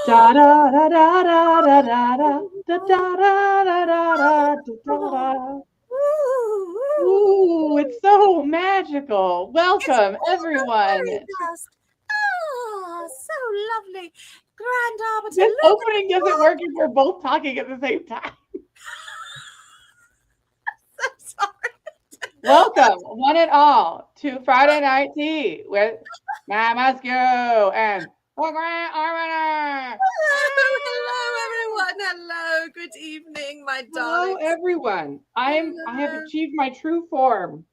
Da da da da da da da da da da da da da da da. Ooh, it's so magical. It's Welcome, all the everyone. fairy dust. Oh, so lovely. Grand Arbiter, This look at the opening doesn't work if we're both talking at the same time. I'm sorry. Welcome, one and all, to Friday Night Tea with Ma'am Askew and the Grand Arbiter. Hello, everyone. Hello. Good evening, my Hello, darlings. everyone. I have Hello. achieved my true form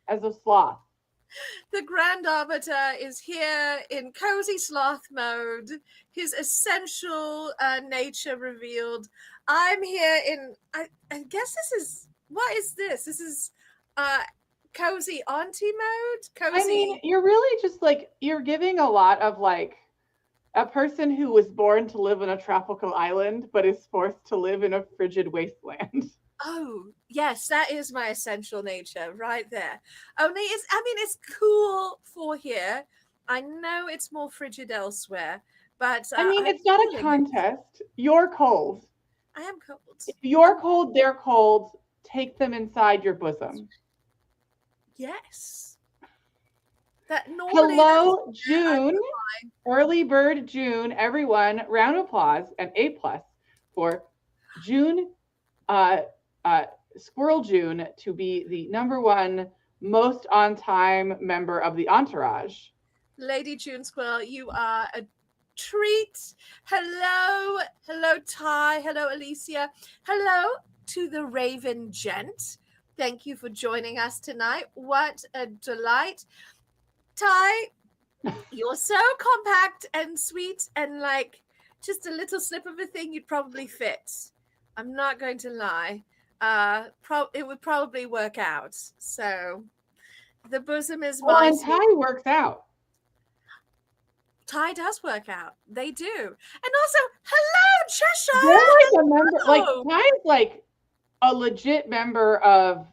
as a sloth. The Grand Arbiter is here in cozy sloth mode, his essential nature revealed. I'm here in, I guess this is, what is this? This is uh, cozy auntie mode? I mean, Cozy. you're really just like you're giving a lot of like a person who was born to live on a tropical island but is forced to live in a frigid wasteland. Oh, yes, that is my essential nature right there. Only I mean, it's cool for here. I know it's more frigid elsewhere, but I mean, I'm it's not a feeling it. contest. You're cold. I am cold. If you're I'm cold, they're cold. Take them inside your bosom. yes. That normally that's Hello, where I June. put Early bird June. Everyone, round of applause and A plus for June, uh, uh, Squirrel June, to be the number one most on time member of the entourage. Lady June Squirrel, you are a treat. Hello, hello, Ty. Hello, Alicia. Hello to the Raven Gent. Thank you for joining us tonight. What a delight. Ty, you're so compact and sweet and like just a little slip of a thing you'd probably fit. I'm not going to lie. It would probably work out. So the bosom is Well, my and sweet. Ty works out. Ty does work out. They do. And also, hello, They're like Cheshire. a member, like Hello. Ty's like a legit member of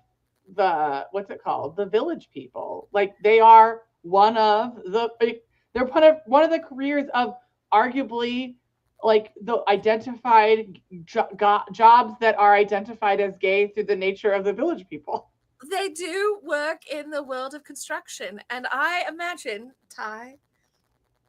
the what's it called? The village people. Like they are one of the they're one of the careers of arguably like the identified jobs that are identified as gay through the nature of the village people. They do work in the world of construction. And I imagine, Ty,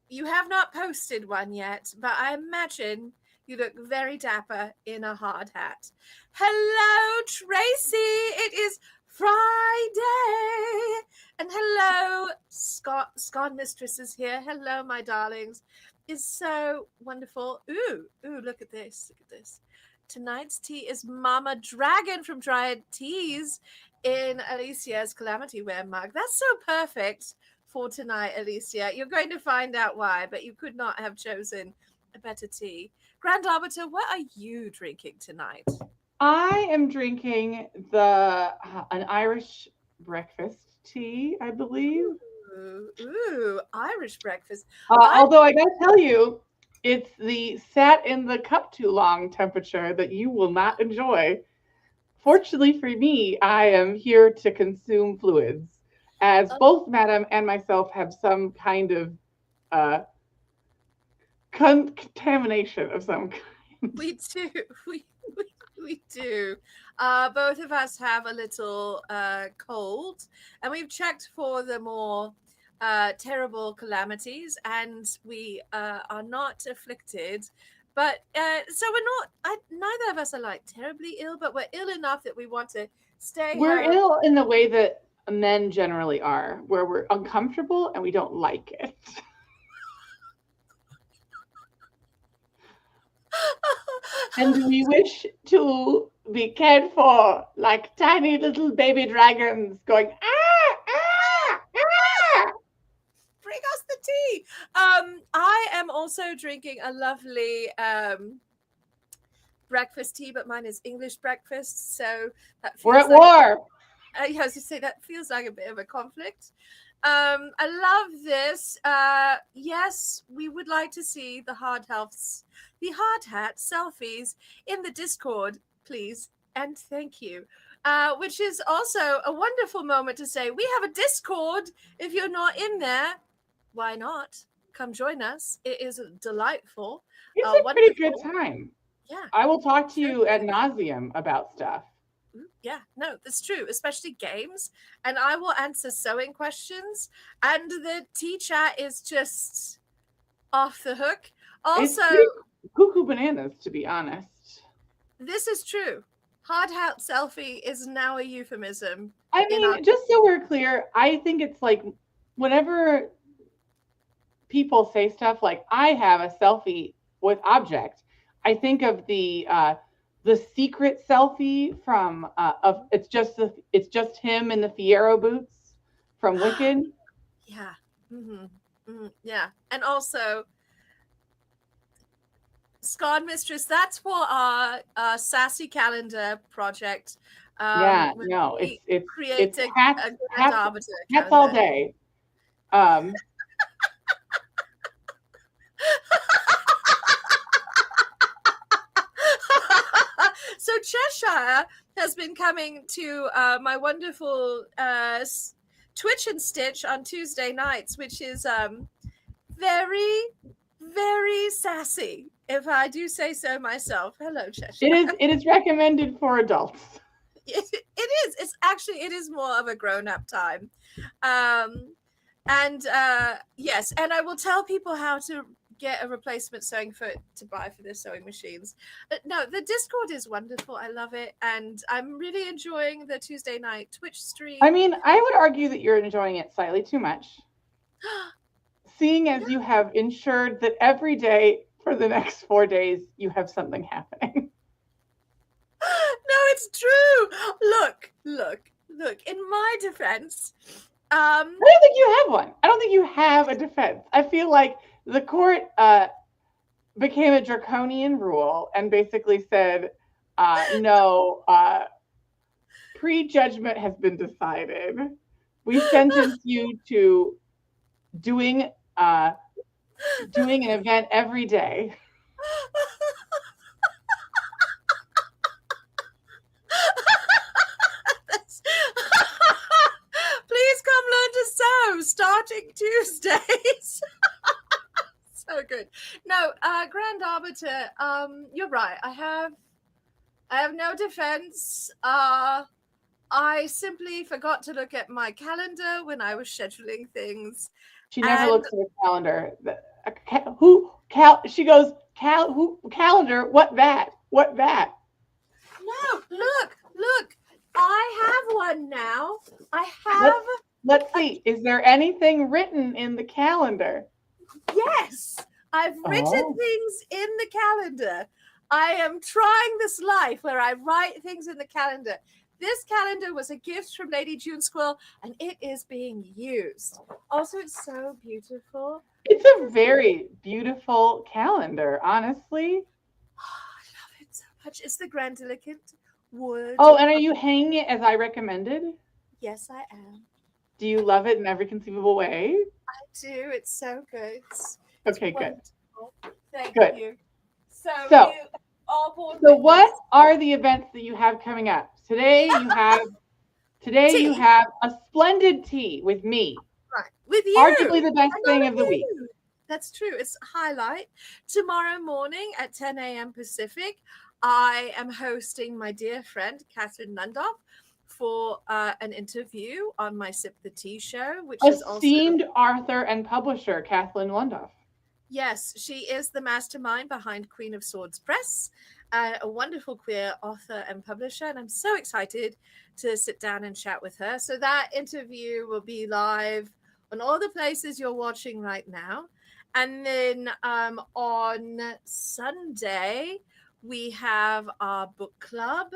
you have not posted one yet, but I imagine you look very dapper in a hard hat. Hello, Tracy. It is Friday. And hello, Scott Mistress is here. Hello, my darlings. It's so wonderful. Ooh, look at this. Look at this. Tonight's tea is Mama Dragon from Dryad Teas in Alicia's Calamity Wear mug. That's so perfect for tonight, Alicia. You're going to find out why, but you could not have chosen a better tea. Grand Arbiter, what are you drinking tonight? I am drinking the an Irish breakfast tea, I believe. Ooh, Irish breakfast. I Although I gotta tell you, it's the sat in the cup too long temperature that you will not enjoy. Fortunately for me, I am here to consume fluids, as oh, both Madam and myself have some kind of uh, contamination of some kind. we do. We, we do. Both of us have a little cold, and we've checked for the more terrible calamities, and we are not afflicted. But so we're not. Neither of us are like terribly ill, but we're ill enough that we want to stay We're home. ill in the way that men generally are, where we're uncomfortable and we don't like it. And we wish to be cared for like tiny little baby dragons going, ah, ah, ah. Bring us the tea. I am also drinking a lovely breakfast tea, but mine is English breakfast, so that We're feels at like war. yeah, I was just say that feels like a bit of a conflict. I love this. Yes, we would like to see the hard hat selfies in the Discord, please, and thank you. Which is also a wonderful moment to say we have a Discord. If you're not in there, why not? come join us. It is delightful, It's a pretty good wonderful. time. Yeah, I will talk to sure you ad is. nauseum about stuff. Yeah, no, that's true, especially games. And I will answer sewing questions. And the tea chat is just off the hook. It's Also, pretty cuckoo bananas, to be honest. this is true. Hard hat selfie is now a euphemism I in our. mean, just so we're clear, I think it's like whenever people say stuff like "I have a selfie with object," I think of the secret selfie from of it's just him in the Fiero boots from Wicked. Yeah. Yeah. And also, Scott Mistress, that's for our sassy calendar project. Yeah, When no, we it's create a Grand hats Arbiter hats all calendar. day. Um, So Cheshire has been coming to my wonderful Twitch and Stitch on Tuesday nights, which is very, very sassy, if I do say so myself. Hello, Cheshire. it is recommended for adults. It is. It's actually, it is more of a grown-up time. And yes, and I will tell people how to get a replacement sewing foot to buy for their sewing machines. But no, the Discord is wonderful. I love it, and I'm really enjoying the Tuesday night Twitch stream. I mean, I would argue that you're enjoying it slightly too much, seeing as you have ensured that every day for the next 4 days you have something happening. No, it's true. Look. In my defense, I don't think you have one. I don't think you have a defense. I feel like the court became a draconian rule and basically said, no, prejudgment has been decided. We sentence you to doing an event every day. Please come learn to sew starting Tuesdays. So good. No, Grand Arbiter, you're right. I have no defense. I simply forgot to look at my calendar when I was scheduling things. She never looks at her calendar. She goes, calendar, what that? What that? No, look. I have one now. I have. Let's see. Is there anything written in the calendar? Yes, I've written things in the calendar. I am trying this life where I write things in the calendar. This calendar was a gift from Lady June Squill, and it is being used. Also, it's so beautiful. It's a very beautiful calendar, honestly. Oh, I love it so much. It's the grandiloquent wood. Oh, and are you hanging it as I recommended? Yes, I am. Do you love it in every conceivable way? I do. It's so good. Okay, good. Thank good. you. So you all born so what are the events that you have coming up? Today you have a splendid tea with me. Right. With you. Arguably the best thing of the week. That's true. It's a highlight. Tomorrow morning at 10 a.m. Pacific, I am hosting my dear friend, Catherine Nundoff, for an interview on my Sip the Tea show, which is esteemed author and publisher, Kathleen Lundoff. Yes, she is the mastermind behind Queen of Swords Press, a wonderful queer author and publisher, and I'm so excited to sit down and chat with her. So that interview will be live on all the places you're watching right now. And then on Sunday, we have our book club,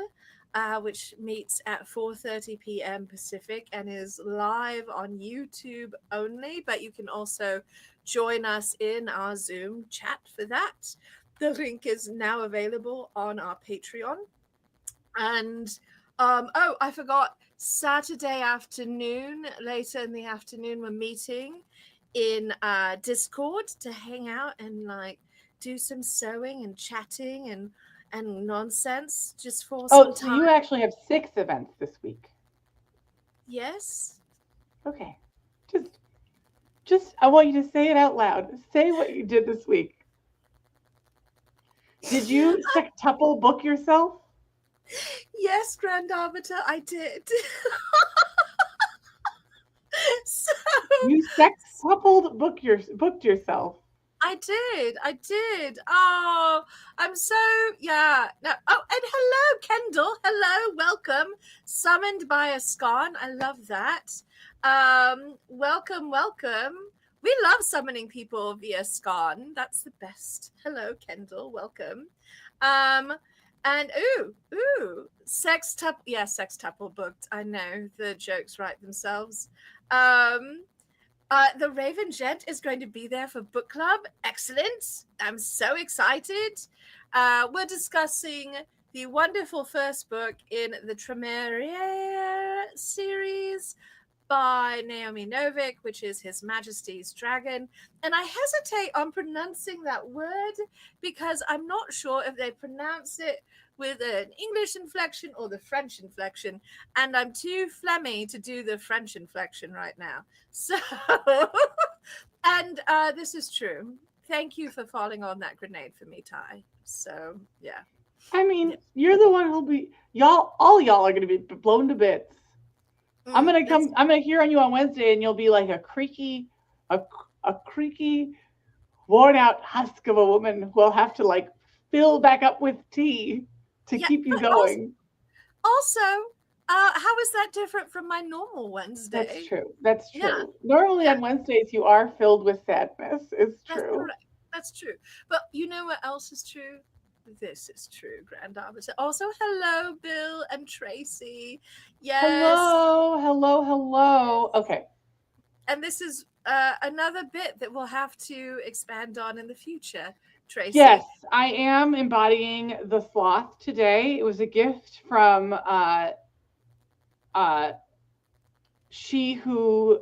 which meets at 4:30 p.m. Pacific and is live on YouTube only, but you can also join us in our Zoom chat for that. The link is now available on our Patreon. And I forgot, Saturday afternoon, later in the afternoon, we're meeting in Discord to hang out and like do some sewing and chatting and nonsense just for some time. You actually have 6 events this week. Yes. Okay. I want you to say it out loud. Say what you did this week. Did you sextuple book yourself? Yes, Grand Arbiter, I did. So You sextupled booked yourself. I did. I did. Oh, I'm so yeah. No. Oh, and hello, Kendall. Hello, welcome. Summoned by a scon. I love that. Welcome, welcome. We love summoning people via scon. That's the best. Hello, Kendall. Welcome. And sextuple booked. I know the jokes write themselves. The Raven Gent is going to be there for book club. Excellent. I'm so excited. We're discussing the wonderful first book in the Tremere series by Naomi Novik, which is His Majesty's Dragon. And I hesitate on pronouncing that word because I'm not sure if they pronounce it with an English inflection or the French inflection. And I'm too phlegmy to do the French inflection right now. So, and this is true. Thank you for falling on that grenade for me, Ty. So, yeah. I mean, you're the one who'll be all y'all are gonna be blown to bits. I'm gonna hear on you on Wednesday, and you'll be like a creaky, worn out husk of a woman who'll have to like fill back up with tea to keep you going. Also, how is that different from my normal Wednesday? That's true. That's true. Yeah. Normally on Wednesdays you are filled with sadness. It's true. Correct. That's true. But you know what else is true? This is true, Grand Arbiter. Also, hello, Bill and Tracy. Yes. Hello. Okay. And this is another bit that we'll have to expand on in the future, Tracy. Yes, I am embodying the sloth today. It was a gift from she who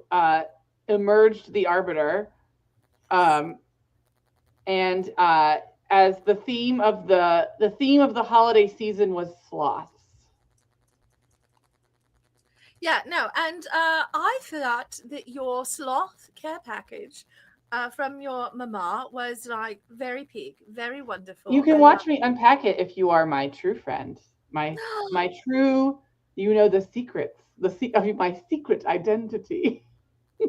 emerged the arbiter, and as the theme of the holiday season was sloths. Yeah, no, and I thought that your sloth care package from your mama was like very peak, very wonderful. You can watch me unpack it if you are my true friend, my true, the secrets, of my secret identity. So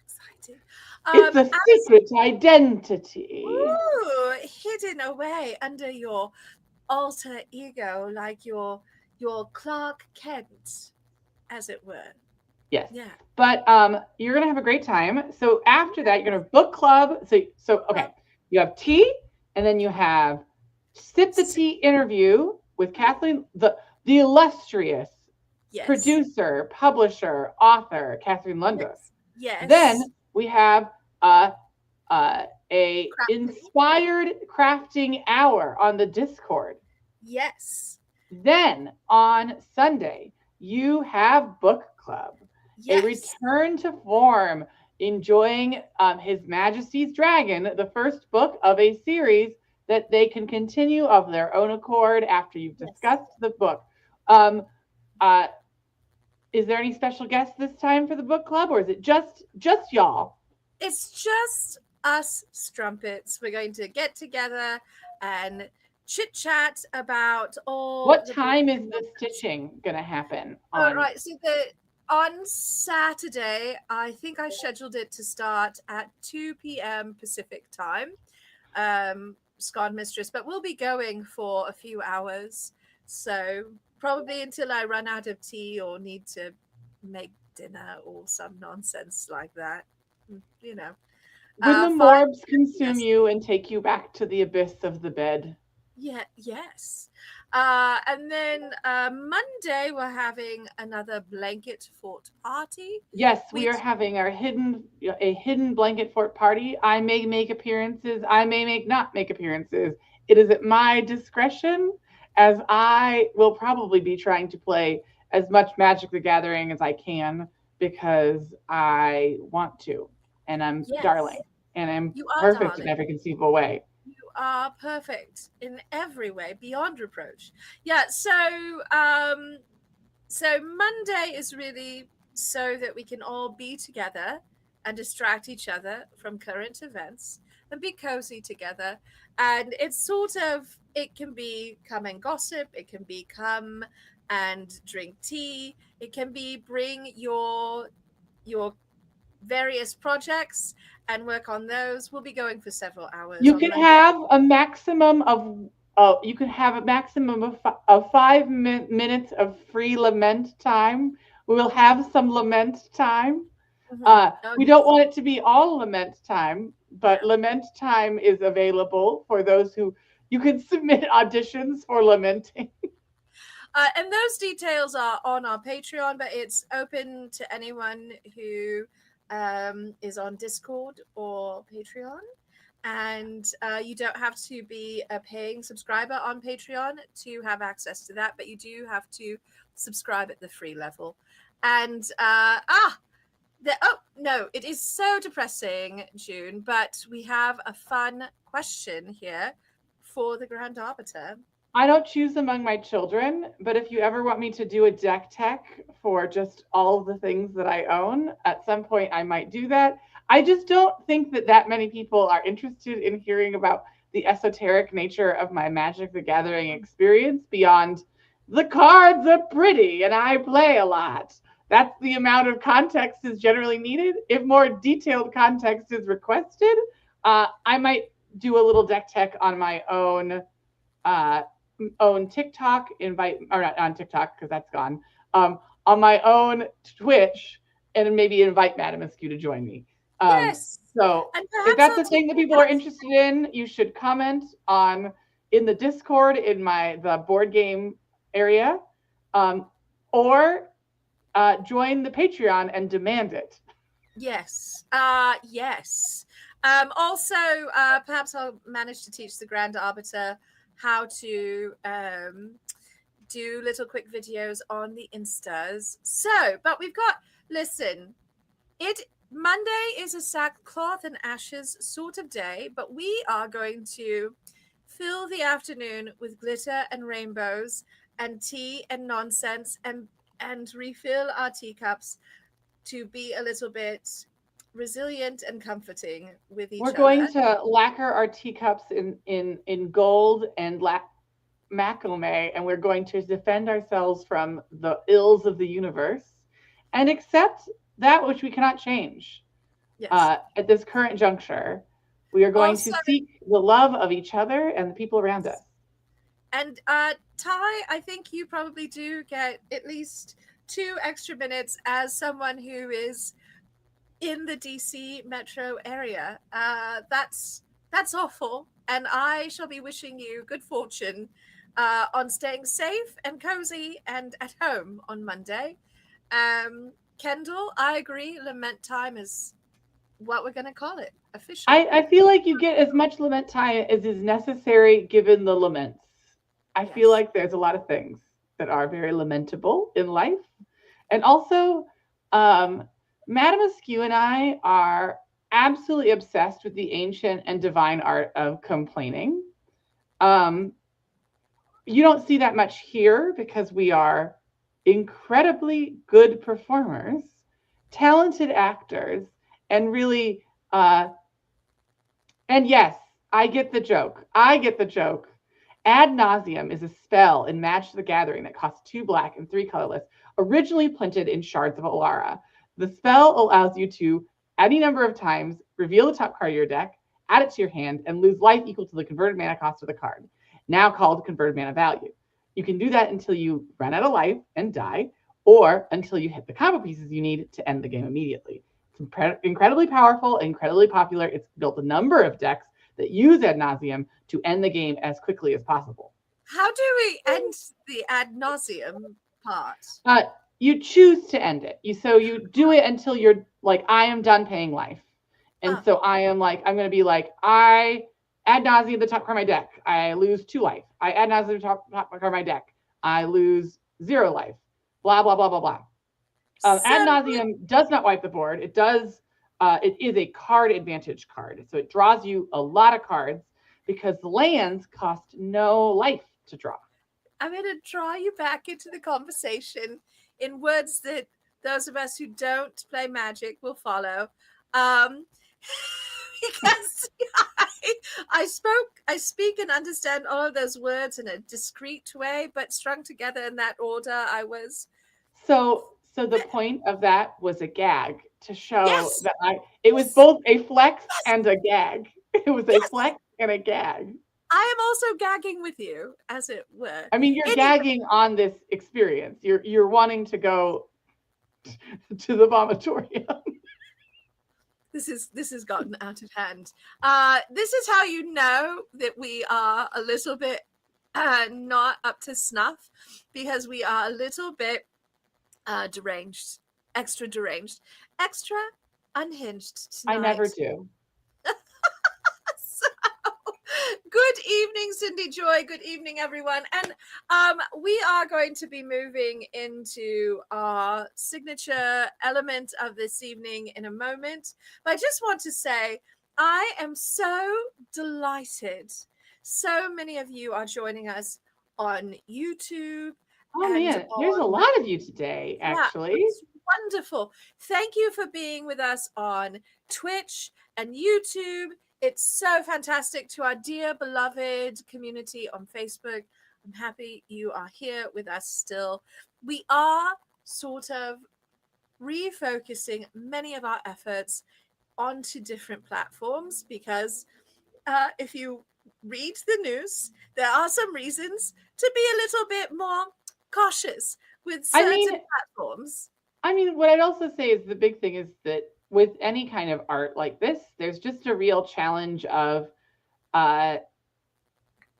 excited! It's a secret identity. Ooh, hidden away under your alter ego, like your Clark Kent, as it were. Yes. Yeah. But you're gonna have a great time. So after that, you're gonna book club. So okay, you have tea, and then you have sip the tea interview with Kathleen, the illustrious producer, publisher, author, Catherine Lundus. Yes. Then we have a inspired crafting hour on the Discord. Yes. Then on Sunday, you have book club. Yes. A return to form, enjoying His Majesty's Dragon, the first book of a series that they can continue of their own accord after you've discussed the book. Is there any special guests this time for the book club, or is it just y'all? It's just us strumpets. We're going to get together and chit chat about all. What time is the stitching going to happen? All right. So on Saturday, I think I scheduled it to start at 2 p.m. Pacific time. Scon Mistress, but we'll be going for a few hours. So probably until I run out of tea or need to make dinner or some nonsense like that. You know. When the morbs consume you and take you back to the abyss of the bed. Yeah, yes. And then Monday we're having another blanket fort party. Yes, we are having our hidden blanket fort party. I may make appearances. I may not make appearances. It is at my discretion, as I will probably be trying to play as much Magic the Gathering as I can because I want to, and I'm darling, and I'm perfect darling. In every conceivable way. Are perfect in every way, beyond reproach. Yeah, so Monday is really so that we can all be together and distract each other from current events and be cozy together. And it's sort of, it can be come and gossip, it can be come and drink tea, it can be bring your various projects and work on those. We'll be going for several hours You on can Monday. have a maximum of you can have a maximum of 5 minutes of free lament time. We will have some lament time. Oh, We don't want it to be all lament time, but no. lament time is available for those who you can submit auditions for lamenting. And those details are on our Patreon, but it's open to anyone who is on Discord or Patreon. And you don't have to be a paying subscriber on Patreon to have access to that, but you do have to subscribe at the free level. And oh no, it is so depressing, June, but we have a fun question here for the Grand Arbiter. I don't choose among my children, but if you ever want me to do a deck tech for just all of the things that I own, at some point I might do that. I just don't think that that many people are interested in hearing about the esoteric nature of my Magic the Gathering experience beyond the cards are pretty and I play a lot. That's the amount of context is generally needed. If more detailed context is requested, I might do a little deck tech on my uh, own TikTok, invite, or not on TikTok because that's gone, on my own Twitch, and maybe invite Madam Askew to join me. Yes. So And if perhaps that's I'll a thing take that you people are back. interested in, you should comment on in the Discord in the board game area, or join the Patreon and demand it. Yes. Yes. Also, perhaps I'll manage to teach the Grand Arbiter how to do little quick videos on the Instas. So, but we've got, listen, it Monday is a sackcloth and ashes sort of day, but we are going to fill the afternoon with glitter and rainbows and tea and nonsense and refill our teacups to be a little bit resilient and comforting with We're each going other. to lacquer our teacups in gold and macrame, and we're going to defend ourselves from the ills of the universe and accept that which we cannot change Yes. at this current juncture. We are going to Also, seek the love of each other and the people around us. and Ty, I think you probably do get at least 2 extra minutes as someone who is in the DC metro area. That's awful, and I shall be wishing you good fortune on staying safe and cozy and at home on Monday. Kendall, I agree. Lament time is what we're going to call it officially. I feel like you get as much lament time as is necessary given the laments. I feel Yes. like there's a lot of things that are very lamentable in life. And also, Madame Askew and I are absolutely obsessed with the ancient and divine art of complaining. Um, you don't see that much here because we are incredibly good performers, talented actors, and really, and yes, I get the joke. I get the joke. Ad nauseum is a spell in Magic the Gathering that costs 2 black and 3 colorless, originally printed in Shards of Alara. The spell allows you to, any number of times, reveal the top card of your deck, add it to your hand, and lose life equal to the converted mana cost of the card, now called converted mana value. You can do that until you run out of life and die, or until you hit the combo pieces you need to end the game immediately. It's incredibly powerful, incredibly popular. It's built a number of decks that use ad nauseum to end the game as quickly as possible. How do we end the ad nauseum part? You choose to end it. You do it until you're like, I am done paying life. And so I am like, I'm going to be like, I ad nauseum the top card of my deck. I lose 2 life. I ad nauseum the top card of my deck. I lose 0 life. Blah, blah, blah, blah, blah. Ad So, nauseum does not wipe the board. It does. It is a card advantage card. So it draws you a lot of cards because the lands cost no life to draw. I'm going to draw you back into the conversation in words that those of us who don't play Magic will follow. Because I speak and understand all of those words in a discreet way, but strung together in that order, I was. So the point of that was a gag to show Yes, that it was yes, both a flex yes, and a gag. It was a yes. flex and a gag. I am also gagging with you, as it were. I mean, you're Anyway, gagging on this experience. You're wanting to go to the vomitorium. this has gotten out of hand. This is how you know that we are a little bit not up to snuff, because we are a little bit deranged, extra unhinged I never tonight. do. So, good evening, Cindy Joy. Good evening, everyone. And we are going to be moving into our signature element of this evening in a moment. But I just want to say, I am so delighted. So many of you are joining us on YouTube Oh and man, there's a on, lot of you today, yeah, actually. it's wonderful. Thank you for being with us on Twitch and YouTube. It's so fantastic. To our dear beloved community on Facebook, I'm happy you are here with us still. We are sort of refocusing many of our efforts onto different platforms because if you read the news, there are some reasons to be a little bit more cautious with I certain mean, platforms. what I'd also say is the big thing is that with any kind of art like this, there's just a real challenge of uh,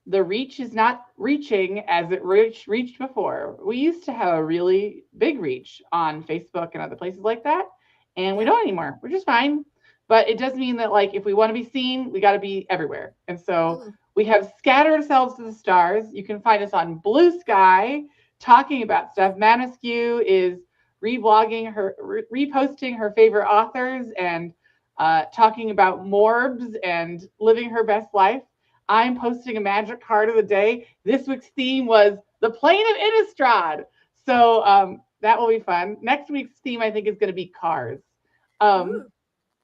the reach is not reaching as it reached before. We used to have a really big reach on Facebook and other places like that, and we Yeah. don't anymore, which is fine. But it does mean that like if we want to be seen, we got to be everywhere. And so Mm. we have scattered ourselves to the stars. You can find us on Blue Sky talking about stuff. Askew is reposting her favorite authors and talking about morbs and living her best life. I'm posting a magic card of the day. This week's theme was the plane of Innistrad. So that will be fun. Next week's theme, I think, is going to be cars. Ooh.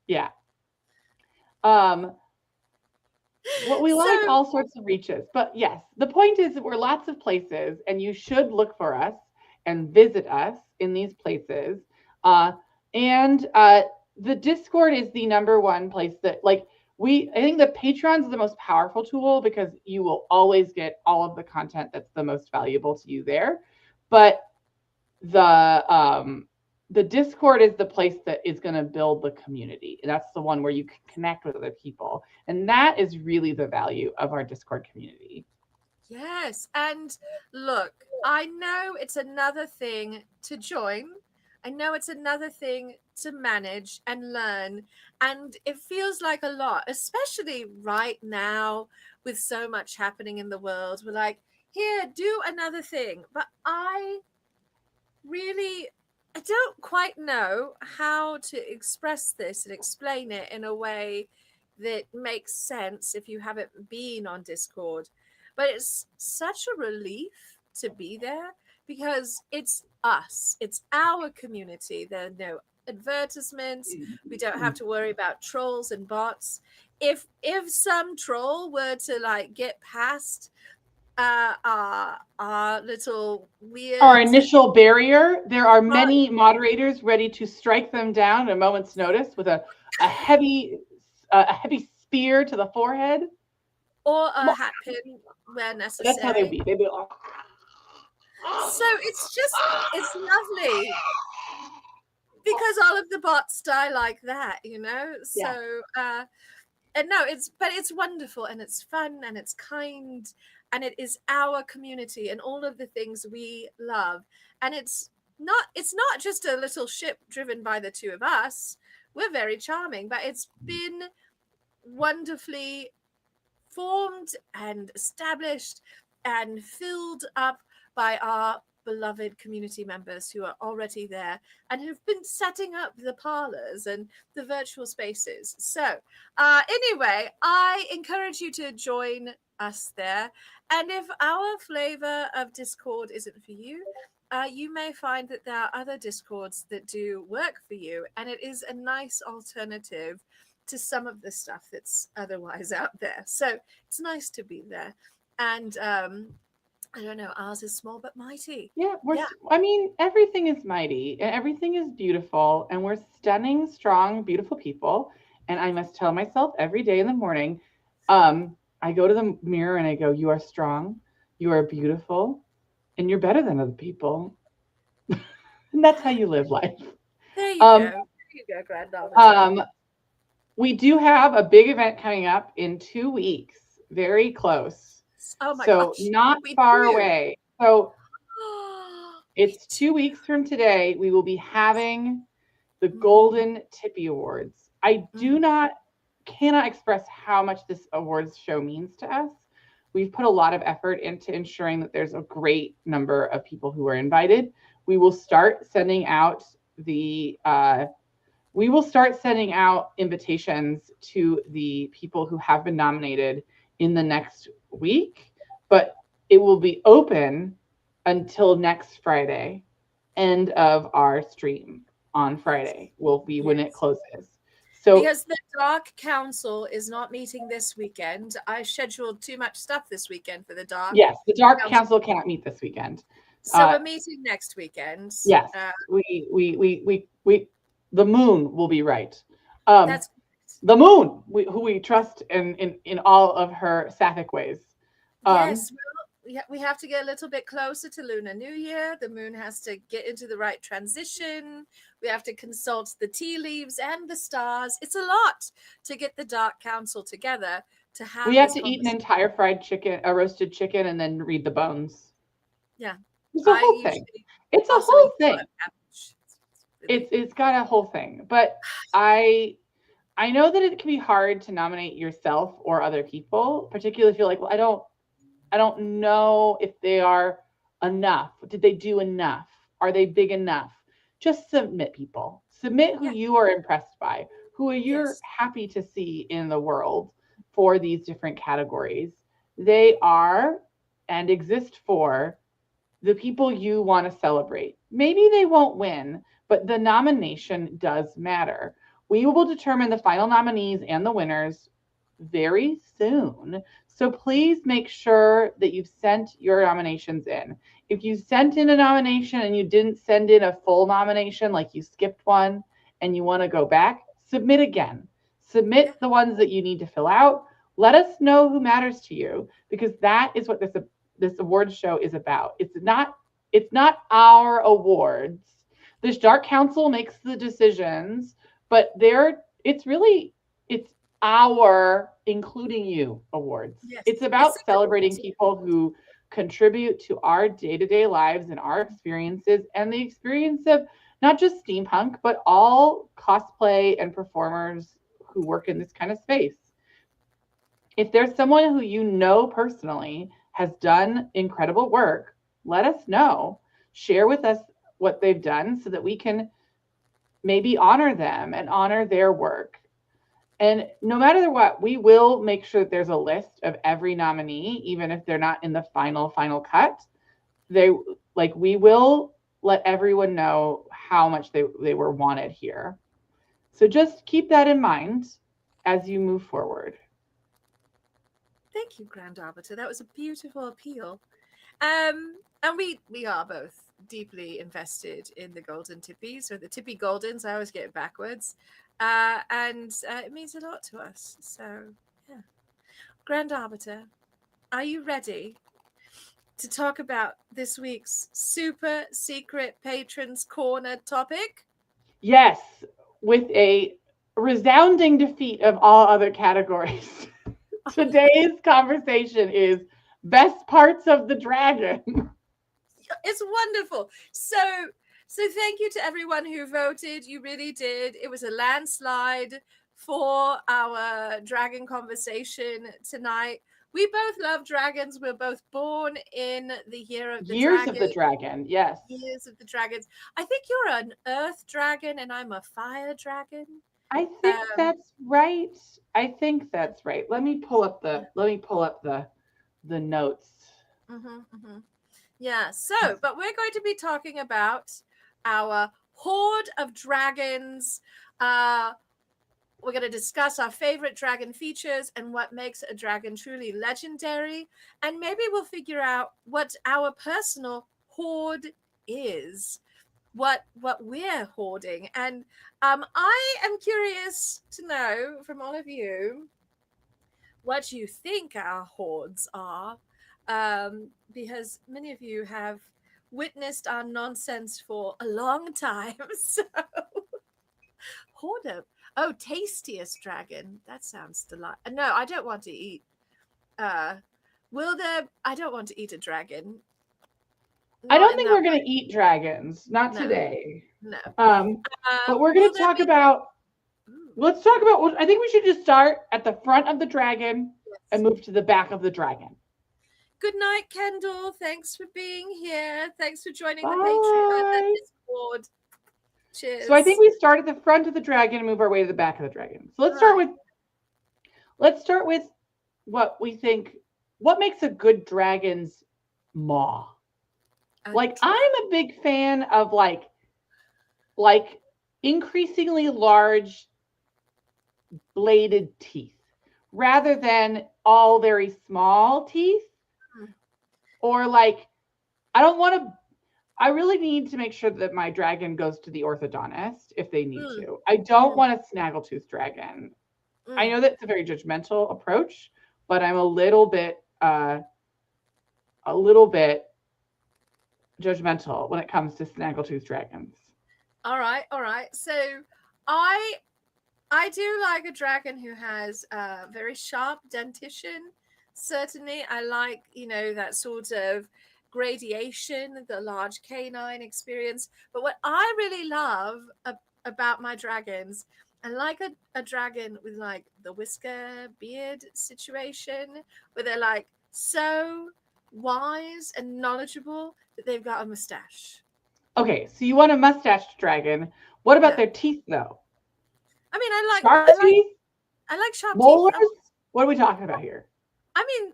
Yeah. What we like So, all sorts of reaches. But yes, the point is that we're lots of places, and you should look for us and visit us in these places. And the Discord is the number one place that, like, I think the Patreon is the most powerful tool because you will always get all of the content that's the most valuable to you there. But the Discord is the place that is going to build the community. And that's the one where you can connect with other people. And that is really the value of our Discord community. yes. And look, I know it's another thing to join. I know it's another thing to manage and learn. And it feels like a lot, especially right now with so much happening in the world. We're like, here, do another thing. But I don't quite know how to express this and explain it in a way that makes sense if you haven't been on Discord. But it's such a relief to be there because it's us, it's our community. There are no advertisements. We don't have to worry about trolls and bots. If some troll were to like get past our little Our weird initial barrier, there are bot, many moderators ready to strike them down at a moment's notice with a heavy a heavy spear to the forehead. or a hat pin where That's how they'd necessary. be. They'd be like, So it's lovely because all of the bots die like that, you know. yeah. So and no, it's wonderful and it's fun and it's kind and it is our community and all of the things we love. And it's not just a little ship driven by the two of us. We're very charming, but it's been wonderfully formed and established and filled up by our beloved community members who are already there and who've been setting up the parlors and the virtual spaces. So anyway, I encourage you to join us there. And if our flavor of Discord isn't for you, you may find that there are other discords that do work for you, and it is a nice alternative to some of the stuff that's otherwise out there. So it's nice to be there. And I don't know, ours is small but mighty. Yeah, Yeah. I mean, everything is mighty and everything is beautiful, and we're stunning, strong, beautiful people. And I must tell myself every day in the morning, I go to the mirror and I go, "You are strong, you are beautiful, and you're better than other people." And that's how you live life. There you go. Um, There you go, Grand Arbiter. um, we do have a big event coming up in 2 weeks, very close. Oh my So gosh. not We far do. away. So We it's do. 2 weeks from today. We will be having the Mhm, Golden Tippy Awards. I mhm. cannot express how much this awards show means to us. We've put a lot of effort into ensuring that there's a great number of people who are invited. We will start sending out the we will start sending out invitations to the people who have been nominated in the next week, but it will be open until next Friday. End of our stream on Yes. Friday will be when it Yes. closes. So, Because the Dark Council is not meeting this weekend. I scheduled too much stuff this weekend for the Dark yes, the Dark Council. Council can't meet this weekend. So Uh, we're meeting next weekend. yes, Uh, the moon will be right. Um, that's the moon, who we trust in all of her sapphic ways. Um, yes. Well, we have to get a little bit closer to Lunar New Year. The moon has to get into the right transition. We have to consult the tea leaves and the stars. It's a lot to get the Dark Council together to we have have this to eat an conversation. entire fried chicken, a roasted chicken, and then read the bones. Yeah, It's a I whole thing. usually It's a also eat whole a lot thing. of cabbage. It's really It's got a whole thing. But I I know that it can be hard to nominate yourself or other people, particularly if you're like, well, I don't know if they are enough. Did they do enough? Are they big enough? Just submit people. Submit who yeah, you are impressed by, who you're yes, happy to see in the world for these different categories. They are and exist for the people you want to celebrate. Maybe they won't win, but the nomination does matter. We will determine the final nominees and the winners very soon. So please make sure that you've sent your nominations in. If you sent in a nomination and you didn't send in a full nomination, like you skipped one and you want to go back, submit again. yeah, Submit the ones that you need to fill out. Let us know who matters to you, because that is what this awards show is about. It's not our awards. The Dark Council makes the decisions, but it's our including you awards. It's yes. It's about a celebrating community. people who contribute to our day-to-day lives and our experiences and the experience of not just steampunk, but all cosplay and performers who work in this kind of space. If there's someone who you know personally has done incredible work, let us know. Share with us what they've done so that we can maybe honor them and honor their work. And no matter what, we will make sure that there's a list of every nominee, even if they're not in the final cut. They we will let everyone know how much they were wanted here. So just keep that in mind as you move forward. Thank you, Grand Arbiter. That was a beautiful appeal. And we are both deeply invested in the Golden Tippies, or the Tippy Goldens. I always get it backwards. And it means a lot to us. So, yeah. Grand Arbiter, are you ready to talk about this week's super secret Patrons Corner topic? Yes, with a resounding defeat of all other categories. Today's conversation is best parts of the dragon. It's wonderful. So thank you to everyone who voted. You really did. It was a landslide for our dragon conversation tonight. We both love dragons. We're both born in the year of the Years of dragon, the dragon, yes. years of the dragons. I think you're an earth dragon and I'm a fire dragon. I think Um, that's right. I think that's right. Let me pull up the notes. mhm, mhm. Yeah. So, but we're going to be talking about our horde of dragons. We're going to discuss our favorite dragon features and what makes a dragon truly legendary. And maybe we'll figure out what our personal horde is, what we're hoarding. And I am curious to know from all of you what you think our hordes are, because many of you have witnessed our nonsense for a long time. So, horde. Oh, tastiest dragon. That sounds delightful. No, I don't want to eat. Uh, will there? I don't want to eat a dragon. I Not don't in think that we're going way. to eat dragons, not No, today. no. But we're going Will to there talk be? about. Ooh, Let's talk about. I think we should just start at the front of the dragon and yes. move to the back of the dragon. Good night, Kendall. Thanks for being here. Thanks for joining the Bye. Discord. So I think Cheers. we start at the front of the dragon and move our way to the back of the dragon. So let's start Right. with. Let's start with what we think. What makes a good dragon's maw? Like I'm a big fan of like increasingly large bladed teeth rather than all very small teeth. Or like I don't want to I really need to make sure that my dragon goes to the orthodontist if they need to. I don't want a snaggletooth dragon. I know that's a very judgmental approach, but I'm a little bit judgmental when it comes to snaggletooth dragons. All right, all right. So I do like a dragon who has very sharp dentition. Certainly, I like, that sort of gradation, the large canine experience. But what I really love about my dragons, I like a dragon with like the whisker beard situation, where they're like so wise and knowledgeable that they've got a mustache. Okay, so you want a mustached dragon. What about Yeah. their teeth though? I mean, Sharp teeth? I like sharp teeth. Molars? What are we talking about here? I mean,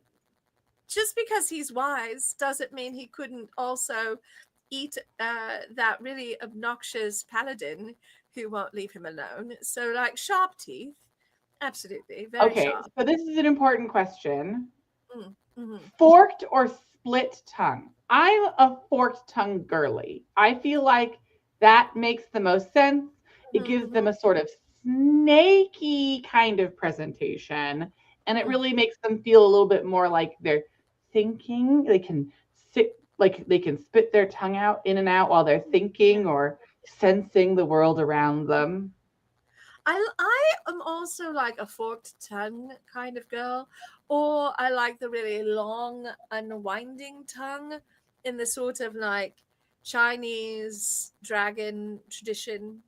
just because he's wise doesn't mean he couldn't also eat that really obnoxious paladin who won't leave him alone. So, like sharp teeth, absolutely, very Okay, sharp. so this is an important question. Mm-hmm. Forked or split tongue? I'm a forked tongue girly. I feel like that makes the most sense. It gives them a sort of snaky kind of presentation, and it really makes them feel a little bit more like they're thinking. They can spit their tongue out in and out while they're thinking or sensing the world around them. I am also like a forked tongue kind of girl, or I like the really long, unwinding tongue in the sort of like Chinese dragon tradition.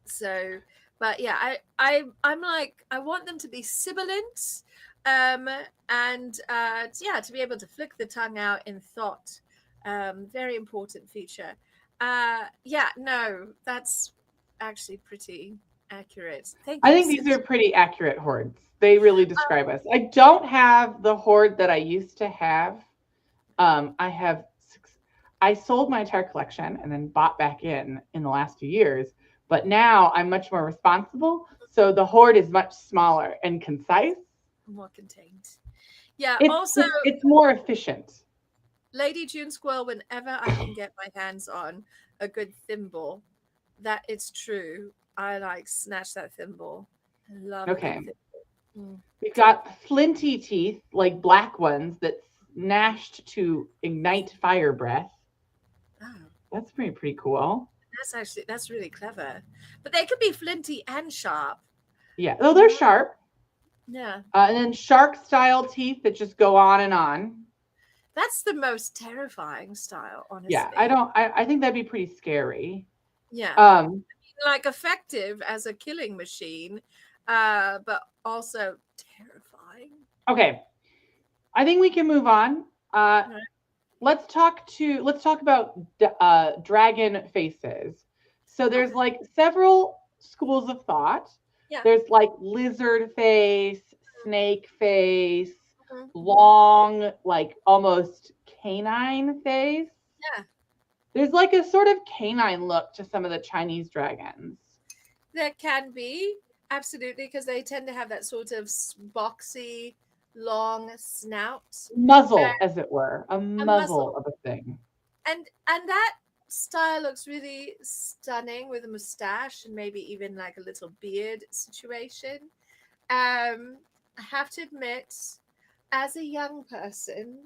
So, but yeah, I'm like I want them to be sibilant, and yeah, to be able to flick the tongue out in thought. Very important feature. Yeah, no, that's actually pretty accurate. Thank I you. think these are pretty accurate hordes. They really describe us. I don't have the horde that I used to have. I sold my entire collection and then bought back in the last few years. But now I'm much more responsible. So the horde is much smaller and concise. More contained. Yeah. It's more efficient. Lady June Squirrel, whenever I can get my hands on a good thimble, that it's true. I like snatch that thimble. I love Okay. Mm. We've got flinty teeth, like black ones that gnashed to ignite fire breath. Oh. That's pretty cool. That's really clever. But they could be flinty and sharp. Yeah. Oh, they're sharp. Yeah. And then shark style teeth that just go on and on. That's the most terrifying style, honestly. Yeah, I think that'd be pretty scary. Yeah. Like effective as a killing machine, but also terrifying. Okay. I think we can move on. Right. Let's talk about dragon faces. So there's like several schools of thought. Yeah. There's like lizard face, snake face, long, like almost canine face. Yeah. There's like a sort of canine look to some of the Chinese dragons. There can be, absolutely, because they tend to have that sort of boxy, long snout, Muzzle, as it were, a a muzzle muzzle, of a thing. and that style looks really stunning with a mustache and maybe even like a little beard situation. I have to admit, as a young person,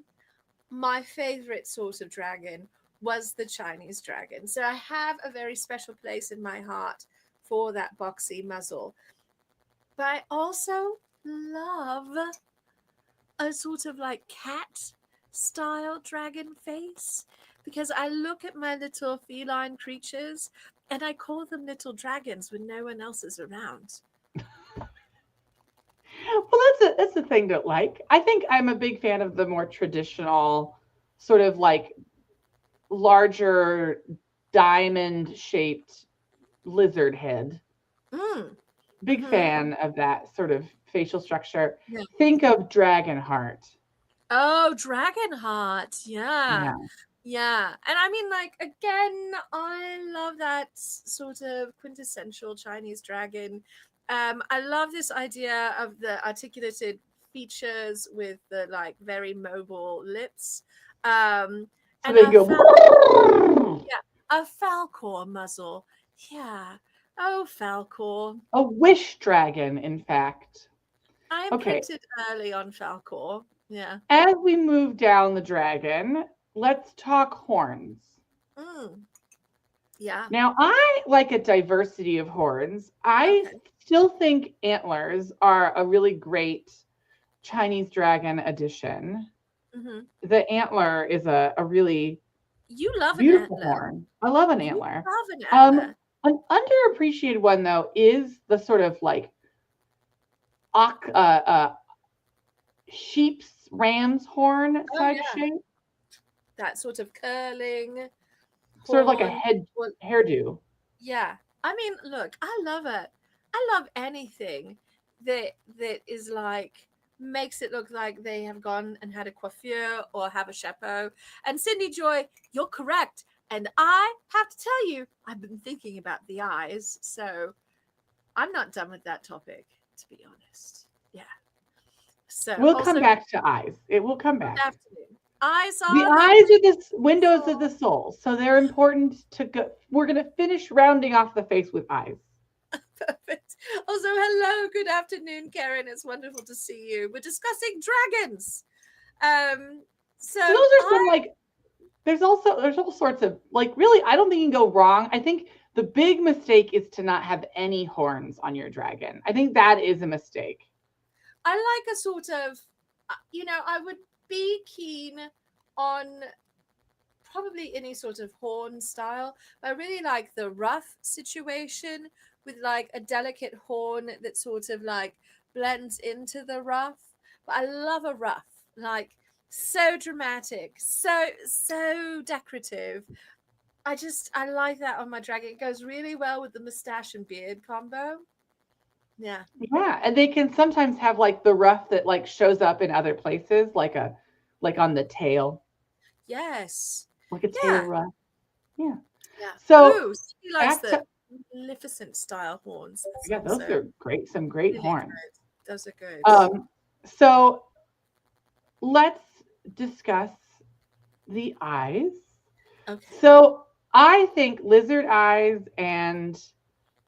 my favorite sort of dragon was the Chinese dragon. So I have a very special place in my heart for that boxy muzzle. But I also love a sort of like cat style dragon face because I look at my little feline creatures and I call them little dragons when no one else is around. Well, that's a thing to like. I think I'm a big fan of the more traditional, sort of like larger diamond shaped lizard head. Mm. Big Hmm. fan of that sort of facial structure. Yeah. Think of Dragonheart. Oh, Dragonheart. Yeah. Yeah. Yeah. And I mean, like, again, I love that sort of quintessential Chinese dragon. I love this idea of the articulated features with the like very mobile lips. Um, So and they go yeah, a falcor muzzle. Yeah. Oh, falcor. a wish dragon, in fact. I Okay. imprinted early on falcor. Yeah. As we move down the dragon, let's talk horns. Mm. Yeah. Now, I like a diversity of horns. I Okay. still think antlers are a really great Chinese dragon addition. Hmm. The antler is a really You love an beautiful antler. horn. I love an You antler. love an Um, antler. an underappreciated one though is the sort of like sheep's ram's horn Oh type yeah, shape, that sort of curling sort of like a horn. head Well, hairdo. yeah. I mean, look, I love it. I love anything that is like makes it look like they have gone and had a coiffure or have a chapeau. And Cindy Joy, you're correct. And I have to tell you, I've been thinking about the eyes, so I'm not done with that topic, to be honest. Yeah. So We'll come also back to eyes. It will come good back. afternoon. Eyes The are the eyes are the windows of soul. the soul, so they're important to go. We're going to finish rounding off the face with eyes. Perfect. Also, hello, good afternoon, Karen. It's wonderful to see you. We're discussing dragons. So So those are some like. There's all sorts of like really. I don't think you can go wrong. I think the big mistake is to not have any horns on your dragon. I think that is a mistake. I like a sort of, I would be keen on probably any sort of horn style. But I really like the ruff situation with like a delicate horn that sort of like blends into the ruff. But I love a ruff, like so dramatic, so decorative. I like that on my dragon. It goes really well with the mustache and beard combo. Yeah. Yeah, and they can sometimes have like the ruff that like shows up in other places, like on the tail, Yes. like a tail Yeah. ruff. Yeah. Yeah. So Ooh, he likes back the to magnificent style horns. That's yeah, those also are great. Some great really horns. good. Those are good. So let's discuss the eyes. Okay. So I think lizard eyes and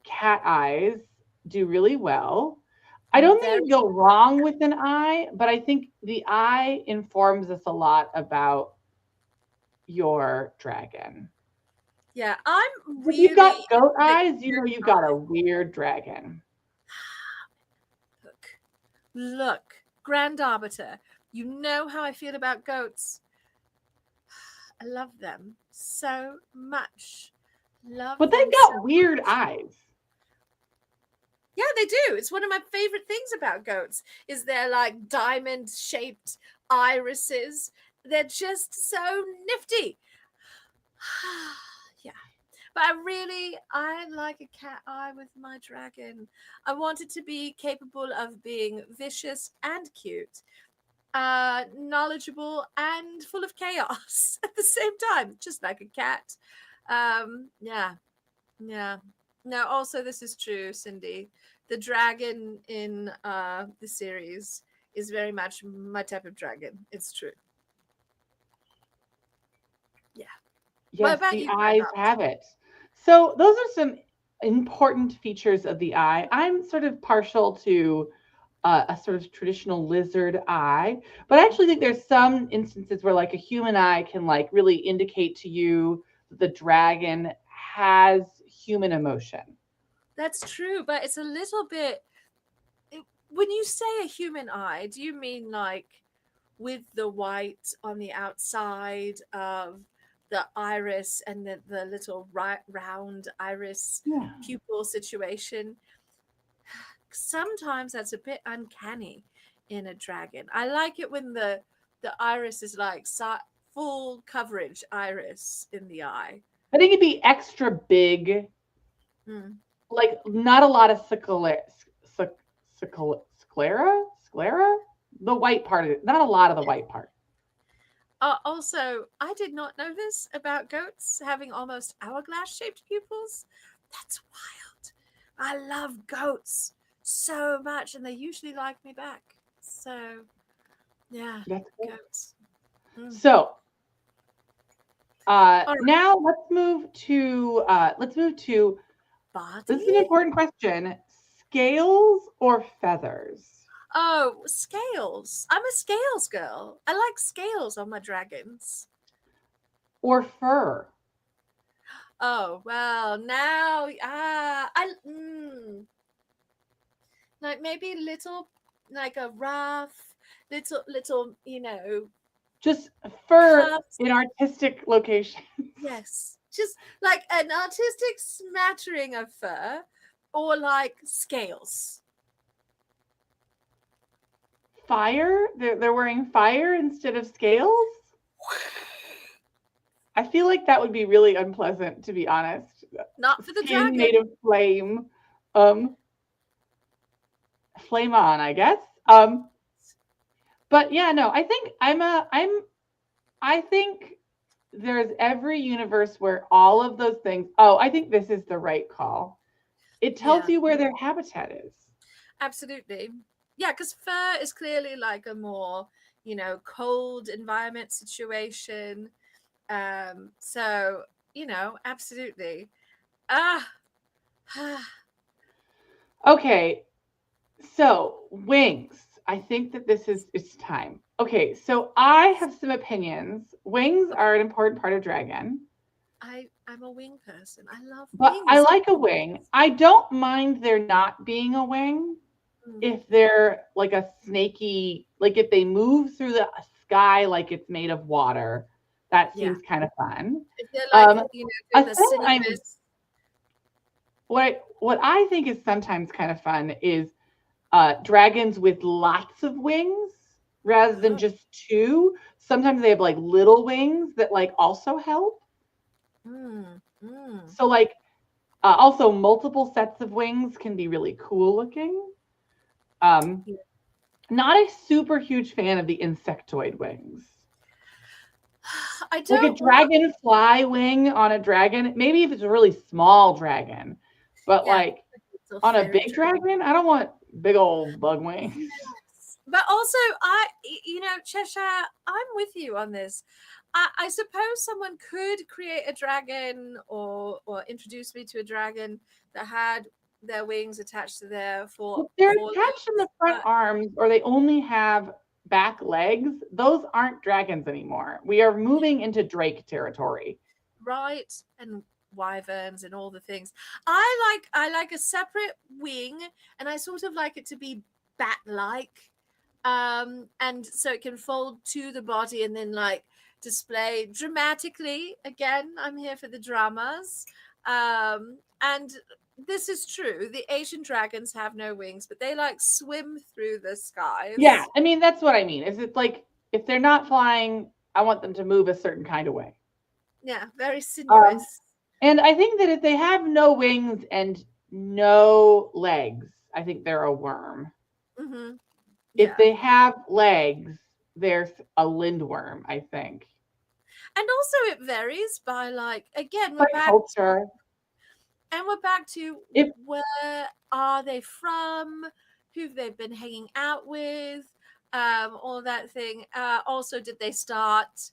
cat eyes do really well. I don't think Very you can go wrong with an eye, but I think the eye informs us a lot about your dragon. yeah. I'm If you've really got goat a big eyes, you know you've got a weird dragon. look. Look. Grand Arbiter. You know how I feel about goats. I love them so much. Love But them they've so got weird much. eyes. Yeah, they do. It's one of my favorite things about goats is their like diamond shaped irises. They're just so nifty. Yeah. But I like a cat eye with my dragon. I want it to be capable of being vicious and cute. knowledgeable and full of chaos at the same time, just like a cat. Yeah, yeah. No, also this is true, Cindy. The dragon in the series is very much my type of dragon. It's true. Yeah. What Yes, about the you, eyes Bernard? have it. So those are some important features of the eye. I'm sort of partial to a sort of traditional lizard eye, but I actually think there's some instances where like a human eye can like really indicate to you that the dragon has human emotion. That's true, but it's a little bit. When you say a human eye, do you mean like with the white on the outside of the iris and the little round iris Yeah. pupil situation? Sometimes that's a bit uncanny in a dragon. I like it when the iris is like full coverage iris in the eye. I think it'd be extra big, Mm. like not a lot of sclera, the white part of it, not a lot of the white part. Also, I did not know this about goats having almost hourglass shaped pupils. That's wild. I love goats so much, and they usually like me back. So, yeah, That's good. goats. Mm. So All right, now let's move to this is body. an important question: scales or feathers Oh, scales. I'm a scales girl. I like scales on my dragons. or fur? Oh well, now like maybe little, like a rough, little, Just fur cuffs. in artistic locations. Yes, just like an artistic smattering of fur, or like scales. Fire? They're wearing fire instead of scales? I feel like that would be really unpleasant, to be honest. Not for the Skin dragon. made of flame. Um, Flame on, I guess. But yeah, no, I think there's every universe where all of those things. Oh, I think this is the right call. It tells Yeah, you where their habitat is. absolutely. Yeah, because fur is clearly like a more, cold environment situation. So, absolutely. Ah, Okay, so wings. I think that this is it's time. Okay, so I have some opinions. Wings okay. are an important part of dragon, I'm a wing person. I love but I wings. like a wing. I don't mind there not being a wing Mm, if they're like a snaky, like if they move through the sky like it's made of water. That yeah. seems kind of fun. If they're like, Um, doing a the thing I'm cinemas. what I think is sometimes kind of fun is dragons with lots of wings rather than Oh, just two. Sometimes they have like little wings that like also help. mm, mm. So like also multiple sets of wings can be really cool looking. Um, Yeah. Not a super huge fan of the insectoid wings. I Like a don't want. dragonfly wing on a dragon, maybe if it's a really small dragon, but Yeah, like little on a fairy big dragon, I don't want big old bug wings. yes. But also, Cheshire, I'm with you on this. I suppose someone could create a dragon, or introduce me to a dragon that had their wings attached to their If they're attached in forelegs. the front But arms or they only have back legs, those aren't dragons anymore. We are moving into Drake territory. right, and wyverns and all the things. I like a separate wing, and I sort of like it to be bat-like, and so it can fold to the body and then like display dramatically. Again, I'm here for the dramas. And this is true. The Asian dragons have no wings, but they like swim through the Yeah, skies. I mean that's what I mean. Is it like if they're not flying, I want them to move a certain kind of way. Yeah, very Um, sinuous. and I think that if they have no wings and no legs, I think they're a worm. Mm-hmm. If Yeah. they have legs there's a lindworm, I think. And also it varies by like, again, By culture. we're back to If where are they from, who they've been hanging out with, all that thing. Also, did they start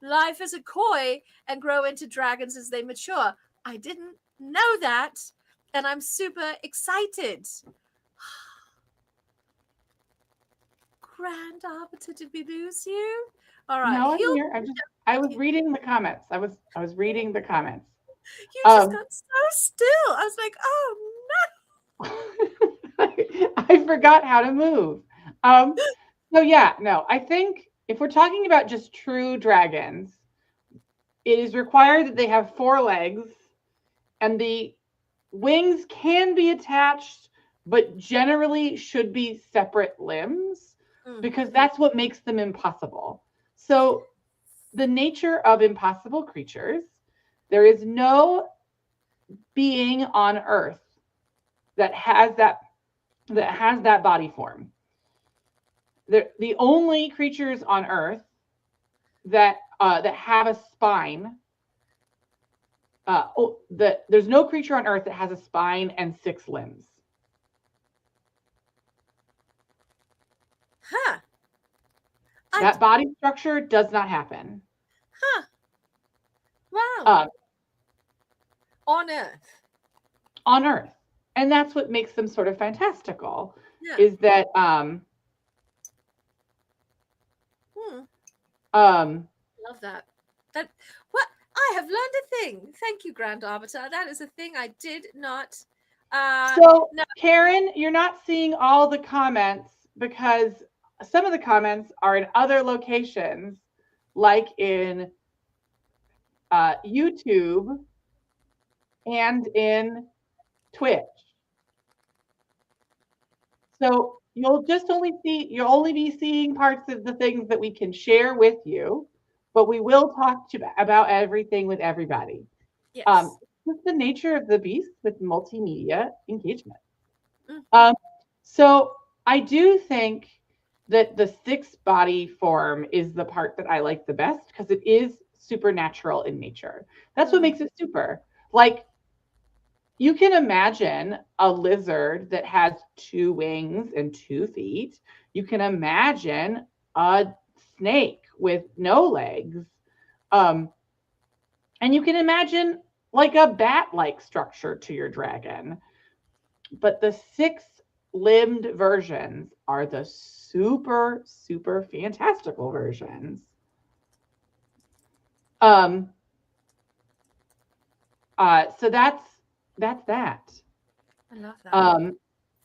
life as a koi and grow into dragons as they mature? I didn't know that, and I'm super excited. Grand Arbiter, did we lose you? All right, no, I'm here. I was reading the comments. I was reading the comments. You just got so still. I was like, oh no. I forgot how to move. So yeah, no, I think if we're talking about just true dragons, it is required that they have 4 legs and the wings can be attached, but generally should be separate limbs because that's what makes them impossible. So the nature of impossible creatures, there is no being on Earth that has that body form. The only creatures on Earth that have a spine. There's no creature on Earth that has a spine and 6 limbs. Huh. That body structure does not happen. Huh. Wow. On Earth. On Earth. And that's what makes them sort of fantastical, is that love that. What? I have learned a thing. Thank you, Grand Arbiter. That is a thing I did not. So, no. Karen, you're not seeing all the comments because some of the comments are in other locations, like in YouTube and in Twitch. So you'll only be seeing parts of the things that we can share with you, but we will talk about everything with everybody. Yes. It's the nature of the beast with multimedia engagement. So I do think that the 6 body form is the part that I like the best because it is supernatural in nature. That's what makes it super. Like, you can imagine a lizard that has 2 wings and 2 feet. You can imagine a snake with no legs. And you can imagine like a bat-like structure to your dragon. But the 6-limbed versions are the super, super fantastical versions. So that's that. I love that.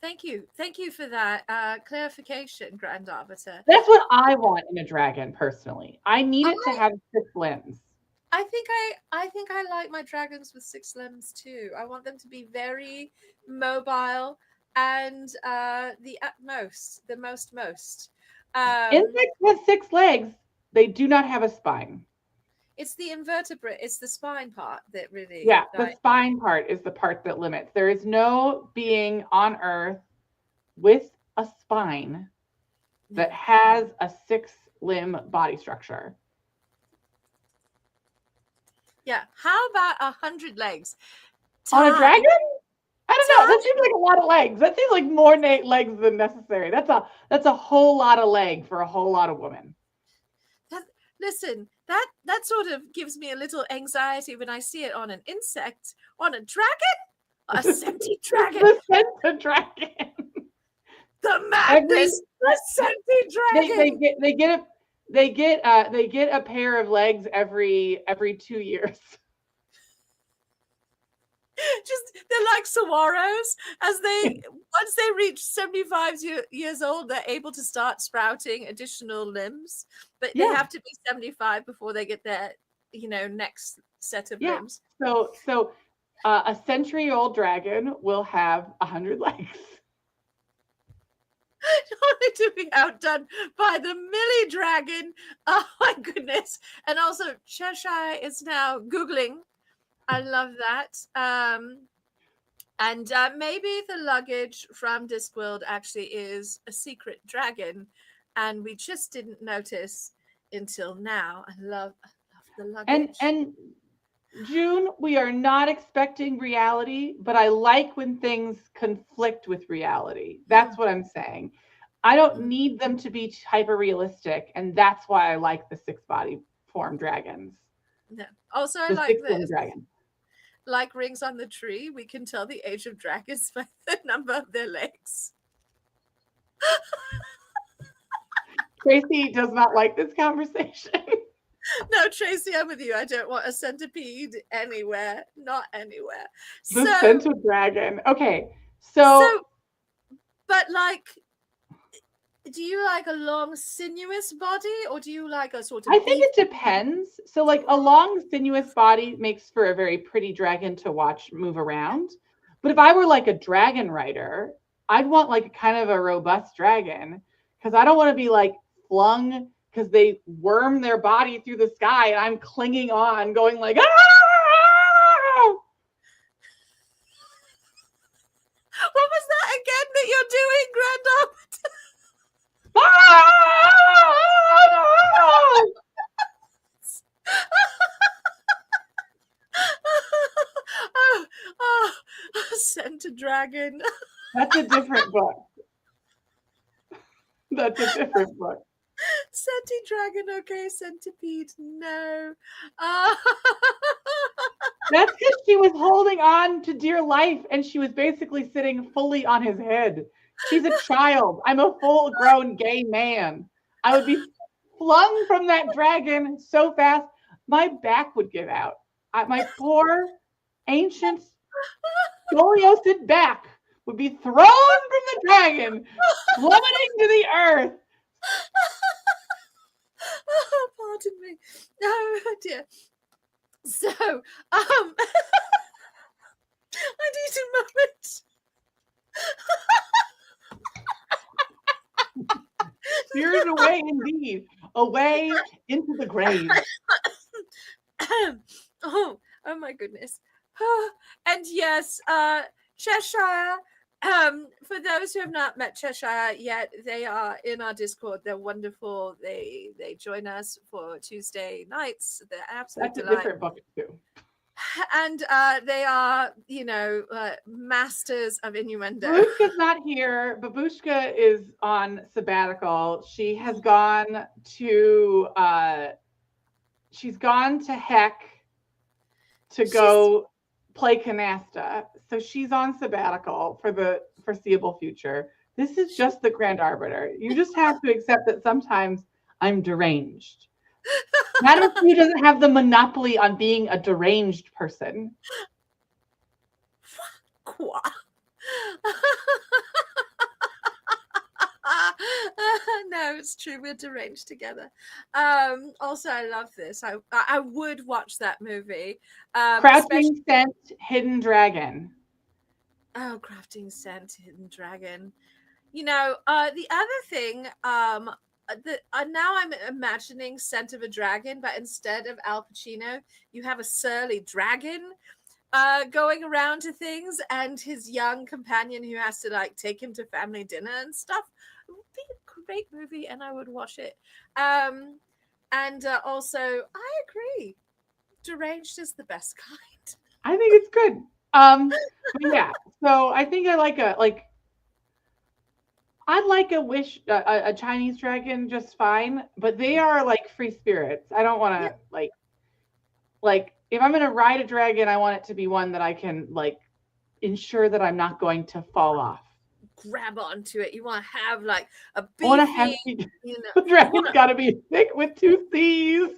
Thank you for that clarification, Grand Arbiter. That's what I want in a dragon, personally. I need it to have 6 limbs. I think I like my dragons with 6 limbs too. I want them to be very mobile and the most. Insects with 6 legs, they do not have a spine. It's the invertebrate, it's the spine part that really. Yeah, the spine part is the part that limits. There is no being on Earth with a spine that has a 6-limb body structure. Yeah. How about 100 legs? On a dragon? I don't know. That seems like a lot of legs. That seems like more legs than necessary. That's a whole lot of leg for a whole lot of women. Listen, that sort of gives me a little anxiety when I see it on an insect. On a dragon? A sentient dragon. The sentient dragon. The madness. The sentient dragon. They get a pair of legs every 2 years. Just they're like saguaros. Once they reach 75 years old, they're able to start sprouting additional limbs, but they have to be 75 before they get their next set of limbs. So a century-old dragon will have 100 legs. Only to be outdone by the Millie dragon. Oh my goodness. And also Cheshire is now Googling. I love that. And maybe the luggage from Discworld actually is a secret dragon. and we just didn't notice until now. I love the And luggage. and June, we are not expecting reality, but I like when things conflict with reality. Mm, That's what I'm saying. I don't mm, need them to be hyper realistic, and that's why I like the six body form dragons, no. Also, I the like six limbed this. dragon. Like rings on the tree, we can tell the age of dragons by the number of their legs. Tracy does not like this conversation. No, Tracy, I'm with you. I don't want a centipede anywhere. Not anywhere. The So, centaur dragon. Okay, so, so but like, do you like a long, sinuous body, or do you like a sort I of think beef? it depends. So, like a long, sinuous body makes for a very pretty dragon to watch move around. But if I were like a dragon rider, I'd want like a kind of a robust dragon because I don't want to be like flung because they worm their body through the sky and I'm clinging on, going like, ah! What was that again that you're doing, Grand Arbiter? Ah! Oh, oh, sent a dragon. That's a different book. That's a different book. Centi dragon, okay, centipede, no. Uh, That's because she was holding on to dear life and she was basically sitting fully on his head. She's a child. I'm a full grown gay man. I would be flung from that dragon so fast, my back would give out. My poor, ancient, scoliosis back would be thrown from the dragon, plummeting to the earth. Pardon me. Oh dear. So, I need a moment. Spirited away indeed, away into the grave. Oh my goodness. And yes, Cheshire. For those who have not met Cheshire yet, they are in our Discord. They're wonderful. They join us for Tuesday nights. They're absolute That's a delight. different book too. And they are, masters of innuendo. Babushka's not here. Babushka is on sabbatical. She has gone to Heck to go play canasta. So she's on sabbatical for the foreseeable future. This is just the Grand Arbiter. You just have to accept that sometimes I'm deranged. Madam Q doesn't have the monopoly on being a deranged person. Qua. No, it's true. We're deranged together. Also, I love this. I would watch that movie. Crouching Scent, Hidden Dragon. Oh, Crafting Scent, Hidden Dragon. The other thing, now I'm imagining Scent of a Dragon, but instead of Al Pacino, you have a surly dragon going around to things, and his young companion who has to like take him to family dinner and stuff. It would be a great movie, and I would watch it. And also, I agree. Deranged is the best kind. I think it's good. But yeah. So I think I'd like a Chinese dragon just fine, but they are like free spirits. I don't want to like if I'm gonna ride a dragon, I want it to be one that I can like ensure that I'm not going to fall off. Grab onto it. You want to have like a beefy, I want to have the dragon's got to be thick with two C's.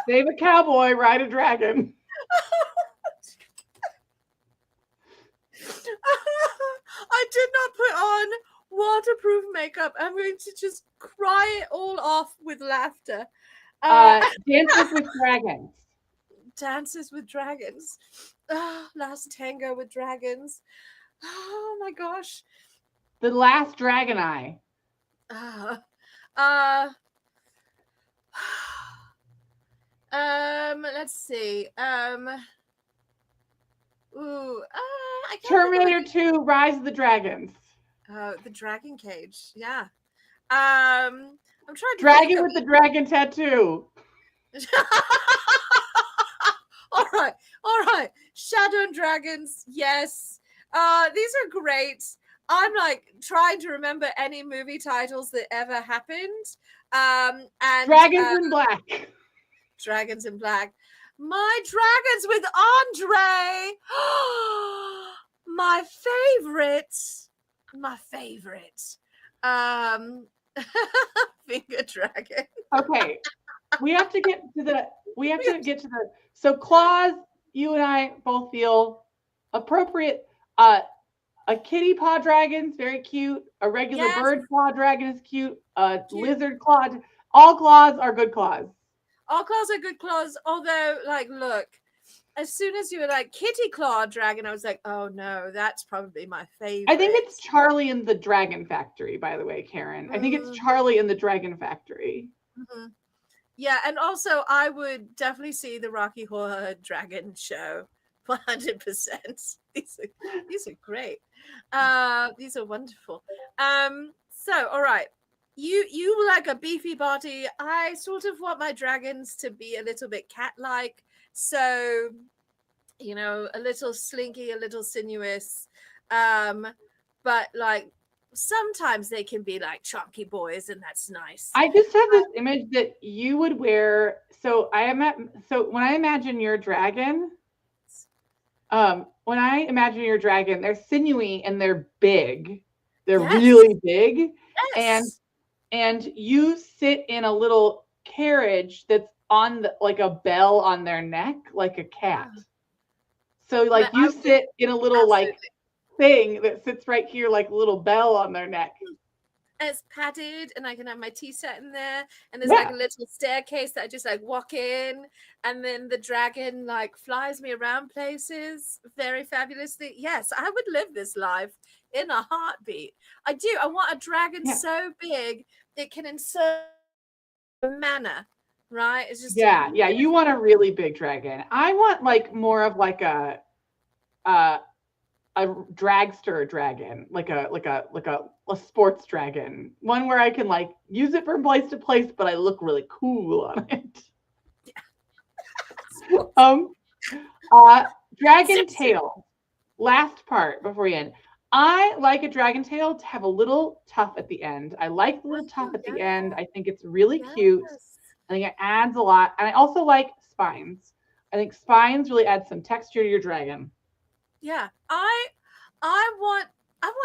Save a cowboy, ride a dragon. I did not put on waterproof makeup. I'm going to just cry it all off with laughter. Dances with Dragons. Dances with Dragons. Last Tango with Dragons. Oh my gosh. The Last Dragon Eye. Let's see. I can't think of Terminator any. 2, Rise of the Dragons. Oh, the Dragon Cage. Yeah. I'm trying to think Dragon of. with the dragon tattoo. All right, all right. Shadow and Dragons. Yes. These are great. I'm like trying to remember any movie titles that ever happened. And Dragons in Black. Dragons in Black. My Dragons with Andre. My favorite. My favorite. Um, Finger Dragon. Okay, we have to get to the. We have to get to the. So claws, you and I both feel appropriate. A kitty paw dragon's very cute. A regular Yes, bird claw dragon is cute. A cute. lizard claw. All claws are good claws. All claws are good claws. Although, like, look, as soon as you were like kitty claw dragon, I was like, oh no, that's probably my favorite. I think it's Charlie in the Dragon Factory, by the way, Karen. I think it's Charlie in the Dragon Factory. Mm-hmm. Yeah, and also I would definitely see the Rocky Horror Dragon show 100%. These are great. These are wonderful. So all right. You like a beefy body. I sort of want my dragons to be a little bit cat-like. So, you know, a little slinky, a little sinuous. But like sometimes they can be like chunky boys, and that's nice. I just have this image that you would wear. So when I imagine your dragon, they're sinewy and they're big. They're really big. Yes. And you sit in a little carriage that's on like a bell on their neck, like a cat. So like you sit in a little like thing that sits right here, like a little bell on their neck. And it's padded, and I can have my tea set in there, and there's like a little staircase that I just like walk in, and then the dragon like flies me around places very fabulously. Yes, I would live this life in a heartbeat. I do. I want a dragon so big it can insert mana, right? It's just yeah. You want a really big dragon. I want like more of like a dragster dragon, like a sports dragon, one where I can like use it from place to place, but I look really cool on it. Dragon tail. Last part before we end. I like a dragon tail to have a little tuft at the end. I like the little tuft at the end. I think it's really cute. I think it adds a lot. And I also like spines. I think spines really add some texture to your dragon. Yeah. I want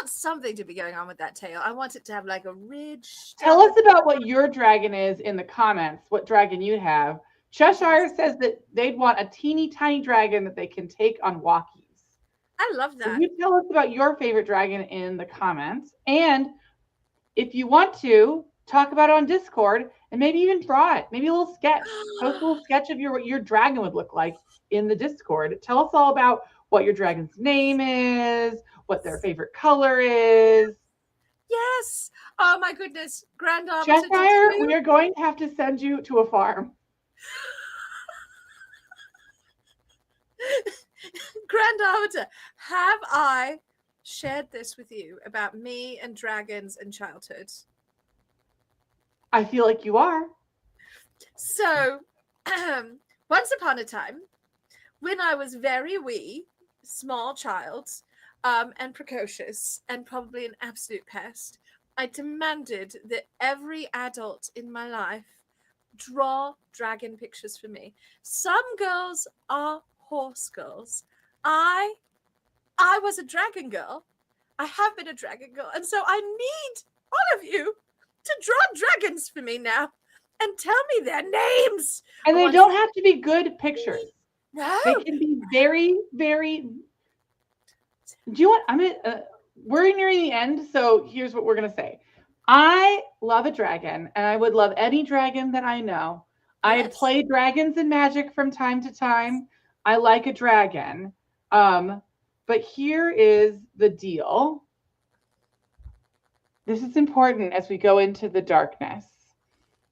something to be going on with that tail. I want it to have like a ridge. Tell us about what your dragon is in the comments, what dragon you have. Cheshire says that they'd want a teeny tiny dragon that they can take on walkies. I love that. So you tell us about your favorite dragon in the comments. And if you want to, talk about it on Discord and maybe even draw it. Maybe a little sketch. Post a little sketch of what your dragon would look like in the Discord. Tell us all about what your dragon's name is, what their favorite color is. Yes. Oh my goodness. Grand Arbiter. Cheshire, we are going to have to send you to a farm. Grand Arbiter, have I shared this with you about me and dragons and childhood? I feel like you are. So, once upon a time, when I was very wee, small child, and precocious, and probably an absolute pest, I demanded that every adult in my life draw dragon pictures for me. Some girls are horse girls. I was a dragon girl. I have been a dragon girl. And so I need all of you to draw dragons for me now and tell me their names. And they don't have to be good pictures. No. They can be very, very. Do you want? We're nearing the end, so here's what we're gonna say. I love a dragon, and I would love any dragon that I know. I have played dragons in Magic from time to time. I like a dragon. But here is the deal. This is important as we go into the darkness.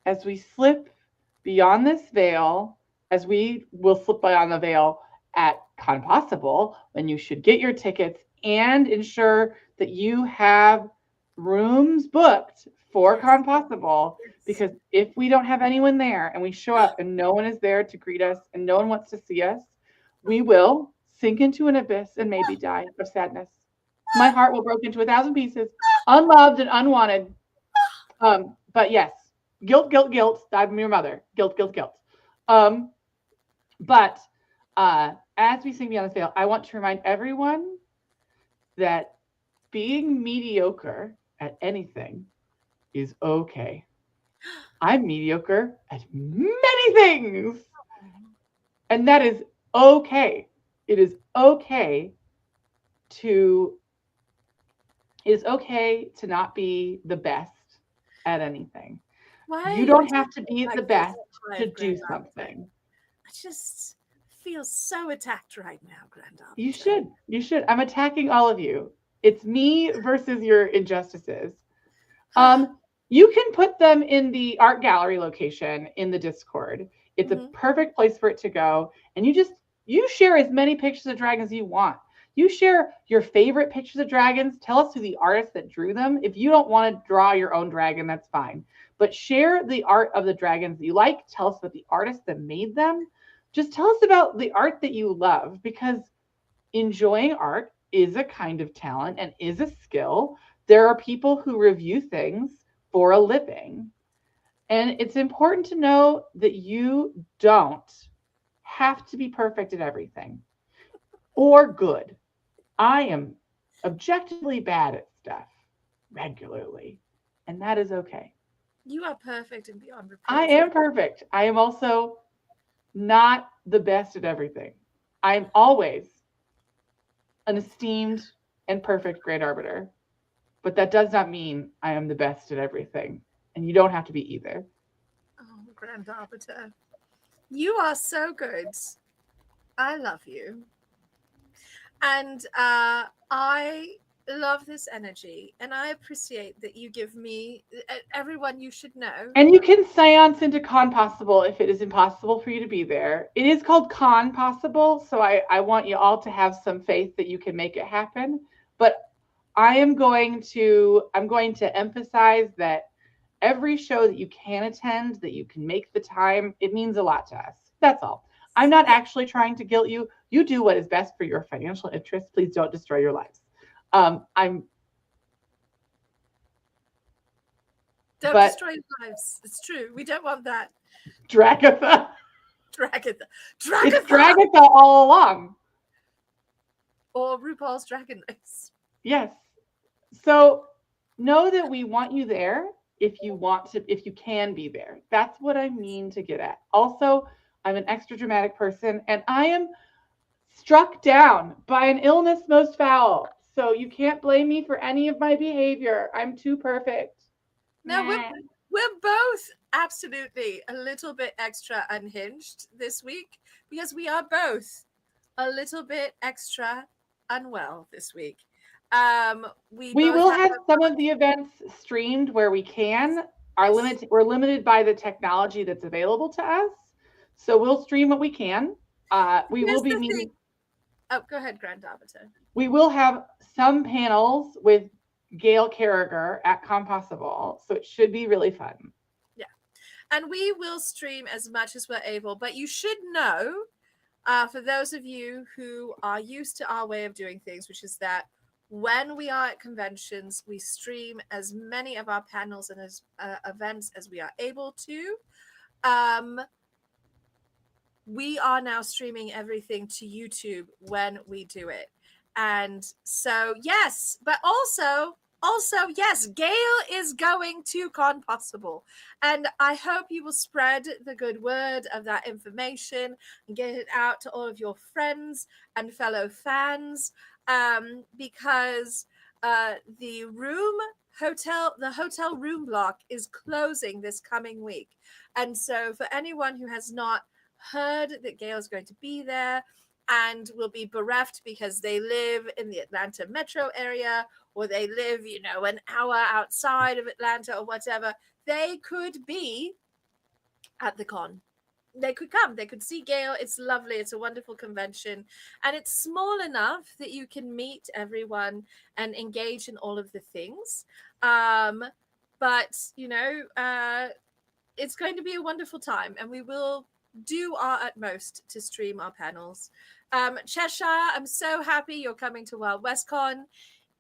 As we slip beyond this veil, as we will slip beyond the veil at Con Possible, when you should get your tickets and ensure that you have rooms booked for Yes. Con Possible. Yes. Because if we don't have anyone there and we show up and no one is there to greet us and no one wants to see us, we will sink into an abyss and maybe die of sadness. My heart will break into 1,000 pieces, unloved and unwanted. But yes, guilt, guilt, guilt. I'm your mother. Guilt, guilt, guilt. But as we sing Beyond the Veil, I want to remind everyone that being mediocre at anything is okay. I'm mediocre at many things. And that is okay. It is okay to not be the best at anything. Why You don't have to be like the this best live to do Grand Arbiter? something. I just feel so attacked right now, Grand Arbiter. You should. You should. I'm attacking all of you. It's me versus your injustices. You can put them in the art gallery location in the Discord. It's a perfect place for it to go. And you share as many pictures of dragons as you want. You share your favorite pictures of dragons. Tell us who the artist that drew them. If you don't want to draw your own dragon, that's fine. But share the art of the dragons that you like. Tell us about the artist that made them. Just tell us about the art that you love, because enjoying art is a kind of talent and is a skill. There are people who review things for a living. And it's important to know that you don't have to be perfect at everything or good. I am objectively bad at stuff regularly, and that is okay. You are perfect and beyond reproach. I am perfect. I am also not the best at everything. I'm always an esteemed and perfect Grand Arbiter, but that does not mean I am the best at everything, and you don't have to be either. Oh, Grand Arbiter, you are so good. I love you. And I love this energy, and I appreciate that you give me everyone you should know. And you can seance into Con Possible if it is impossible for you to be there. It is called Con Possible, so I want you all to have some faith that you can make it happen. But I'm going to emphasize that every show that you can attend, that you can make the time, it means a lot to us. That's all. I'm not actually trying to guilt you. You do what is best for your financial interests. Please don't destroy your lives. Don't destroy your lives. It's true. We don't want that. Dragatha. Dragatha. It's Dragatha all along. Or RuPaul's Dragon Race. Yes. So know that we want you there if you can be there. That's what I mean to get at. Also, I'm an extra dramatic person, and I am struck down by an illness most foul. So you can't blame me for any of my behavior. I'm too perfect. No, we're both absolutely a little bit extra unhinged this week, because we are both a little bit extra unwell this week. We will have some of the events streamed where we can. We're limited by the technology that's available to us. So we'll stream what we can. We will be meeting. Oh, go ahead, Grand Arbiter. We will have some panels with Gail Carriger at Compossible, so it should be really fun. Yeah, and we will stream as much as we're able. But you should know, for those of you who are used to our way of doing things, which is that when we are at conventions, we stream as many of our panels and as events as we are able to. We are now streaming everything to YouTube when we do it. And so, yes, but also, yes, Gail is going to Con Possible. And I hope you will spread the good word of that information and get it out to all of your friends and fellow fans, because the hotel room block is closing this coming week. And so for anyone who has not heard that Gail is going to be there and will be bereft because they live in the Atlanta metro area, or they live, an hour outside of Atlanta or whatever, they could be at the con. They could come, they could see Gail. It's lovely, it's a wonderful convention, and it's small enough that you can meet everyone and engage in all of the things. But it's going to be a wonderful time, and we will do our utmost to stream our panels. Cheshire, I'm so happy you're coming to Wild West Con.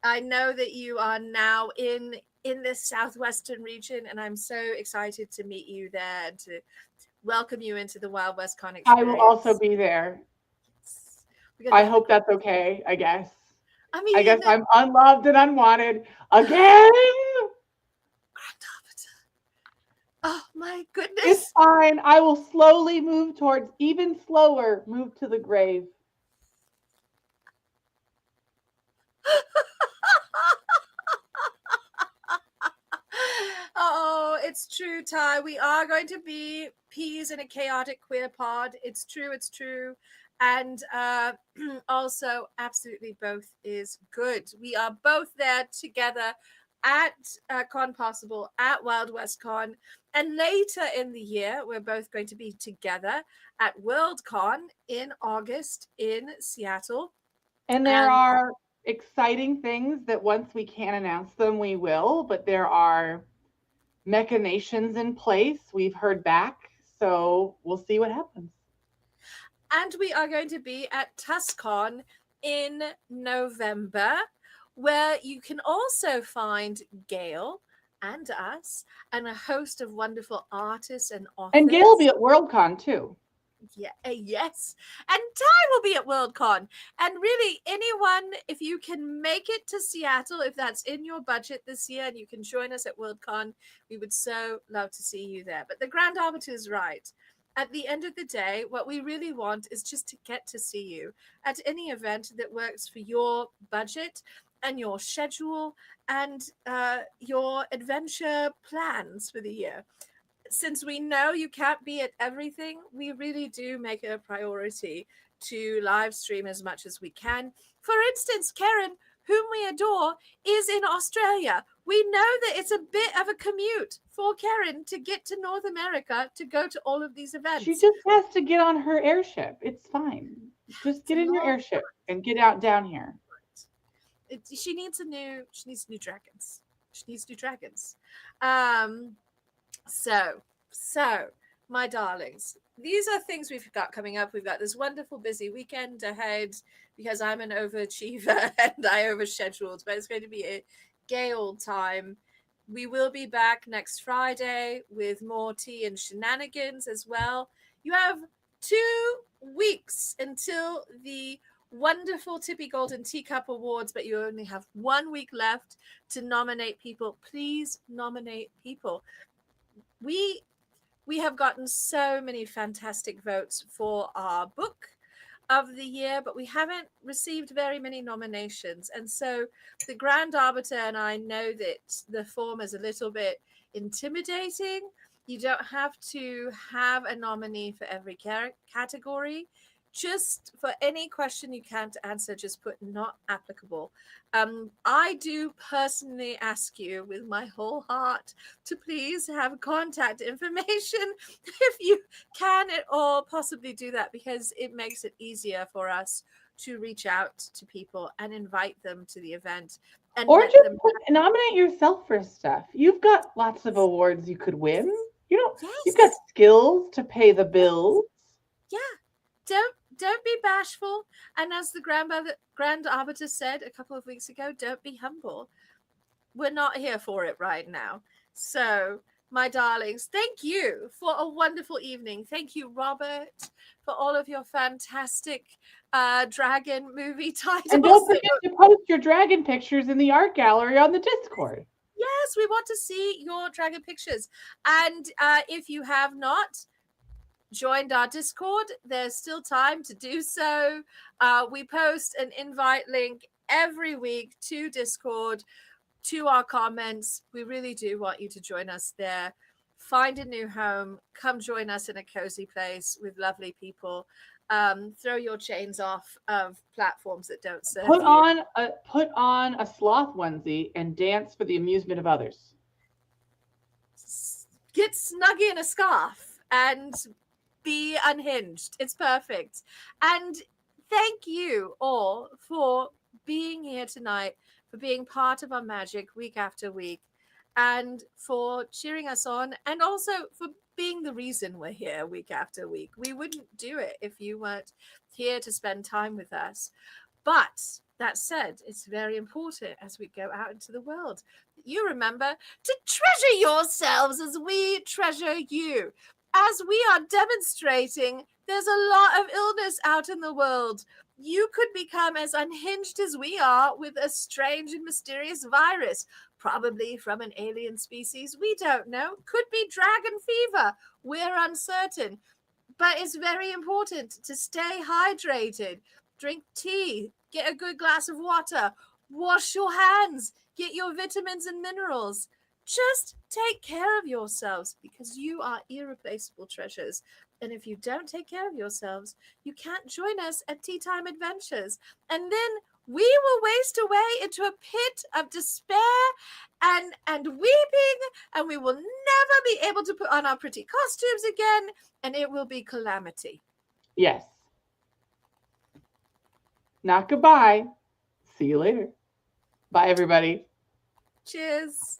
I know that you are now in this southwestern region, and I'm so excited to meet you there and to welcome you into the Wild West Con I will also experience. be there. We're gonna I have a hope that's okay, I guess. I I mean, guess I'm unloved and unwanted again. Grand Arbiter. Oh my It's goodness. fine. I will slowly move towards, even slower, move to the grave. Oh, it's true, Ty. We are going to be peas in a chaotic queer pod. It's true, it's true. And also, absolutely both is good. We are both there together at Con Possible, at Wild West Con. And later in the year, we're both going to be together at WorldCon in August in Seattle. And there are exciting things that once we can announce them, we will, but there are machinations in place. We've heard back, so we'll see what happens. And we are going to be at TUSCon in November, where you can also find Gail and us and a host of wonderful artists and authors. And Gail will be at WorldCon too. Yeah, yes. And Ty will be at WorldCon. And really, anyone, if you can make it to Seattle, if that's in your budget this year and you can join us at WorldCon, we would so love to see you there. But the Grand Arbiter is right. At the end of the day, what we really want is just to get to see you at any event that works for your budget and your schedule and your adventure plans for the year. Since we know you can't be at everything, we really do make it a priority to live stream as much as we can. For instance, Karen, whom we adore, is in Australia. We know that it's a bit of a commute for Karen to get to North America to go to all of these events. She just has to get on her airship. It's fine. Just get in your airship and get out down here. She needs new dragons. She needs new dragons. So, my darlings, these are things we've got coming up. We've got this wonderful busy weekend ahead because I'm an overachiever and I overscheduled, but it's going to be a gay old time. We will be back next Friday with more tea and shenanigans as well. You have 2 weeks until the wonderful Tippy Golden Teacup Awards, but you only have 1 week left to nominate people. Please nominate people. We have gotten so many fantastic votes for our book of the year, but we haven't received very many nominations. And so the Grand Arbiter and I know that the form is a little bit intimidating. You don't have to have a nominee for every category. Just for any question you can't answer, just put not applicable. I do personally ask you with my whole heart to please have contact information if you can at all possibly do that, because it makes it easier for us to reach out to people and invite them to the event. And or just nominate yourself for stuff. You've got lots of awards you could win. You've got skills to pay the bills. Yeah. Don't be bashful. And as the Grand Arbiter said a couple of weeks ago, don't be humble. We're not here for it right now. So, my darlings, thank you for a wonderful evening. Thank you, Robert, for all of your fantastic dragon movie titles. And don't forget to post your dragon pictures in the art gallery on the Discord. Yes, we want to see your dragon pictures. And if you have not joined our Discord, there's still time to do so. We post an invite link every week to Discord, to our comments. We really do want you to join us there. Find a new home. Come join us in a cozy place with lovely people. Throw your chains off of platforms that don't serve put you. Put on a sloth onesie and dance for the amusement of others. Get snuggy in a scarf and be unhinged. It's perfect. And thank you all for being here tonight, for being part of our magic week after week, and for cheering us on, and also for being the reason we're here week after week. We wouldn't do it if you weren't here to spend time with us. But that said, it's very important as we go out into the world that you remember to treasure yourselves as we treasure you. As we are demonstrating, there's a lot of illness out in the world. You could become as unhinged as we are with a strange and mysterious virus, probably from an alien species. We don't know. Could be dragon fever. We're uncertain. But it's very important to stay hydrated. Drink tea, get a good glass of water, wash your hands, get your vitamins and minerals. Just take care of yourselves because you are irreplaceable treasures. And if you don't take care of yourselves, you can't join us at Tea Time Adventures. And then we will waste away into a pit of despair and weeping, and we will never be able to put on our pretty costumes again, and it will be calamity. Yes. Not goodbye. See you later. Bye, everybody. Cheers.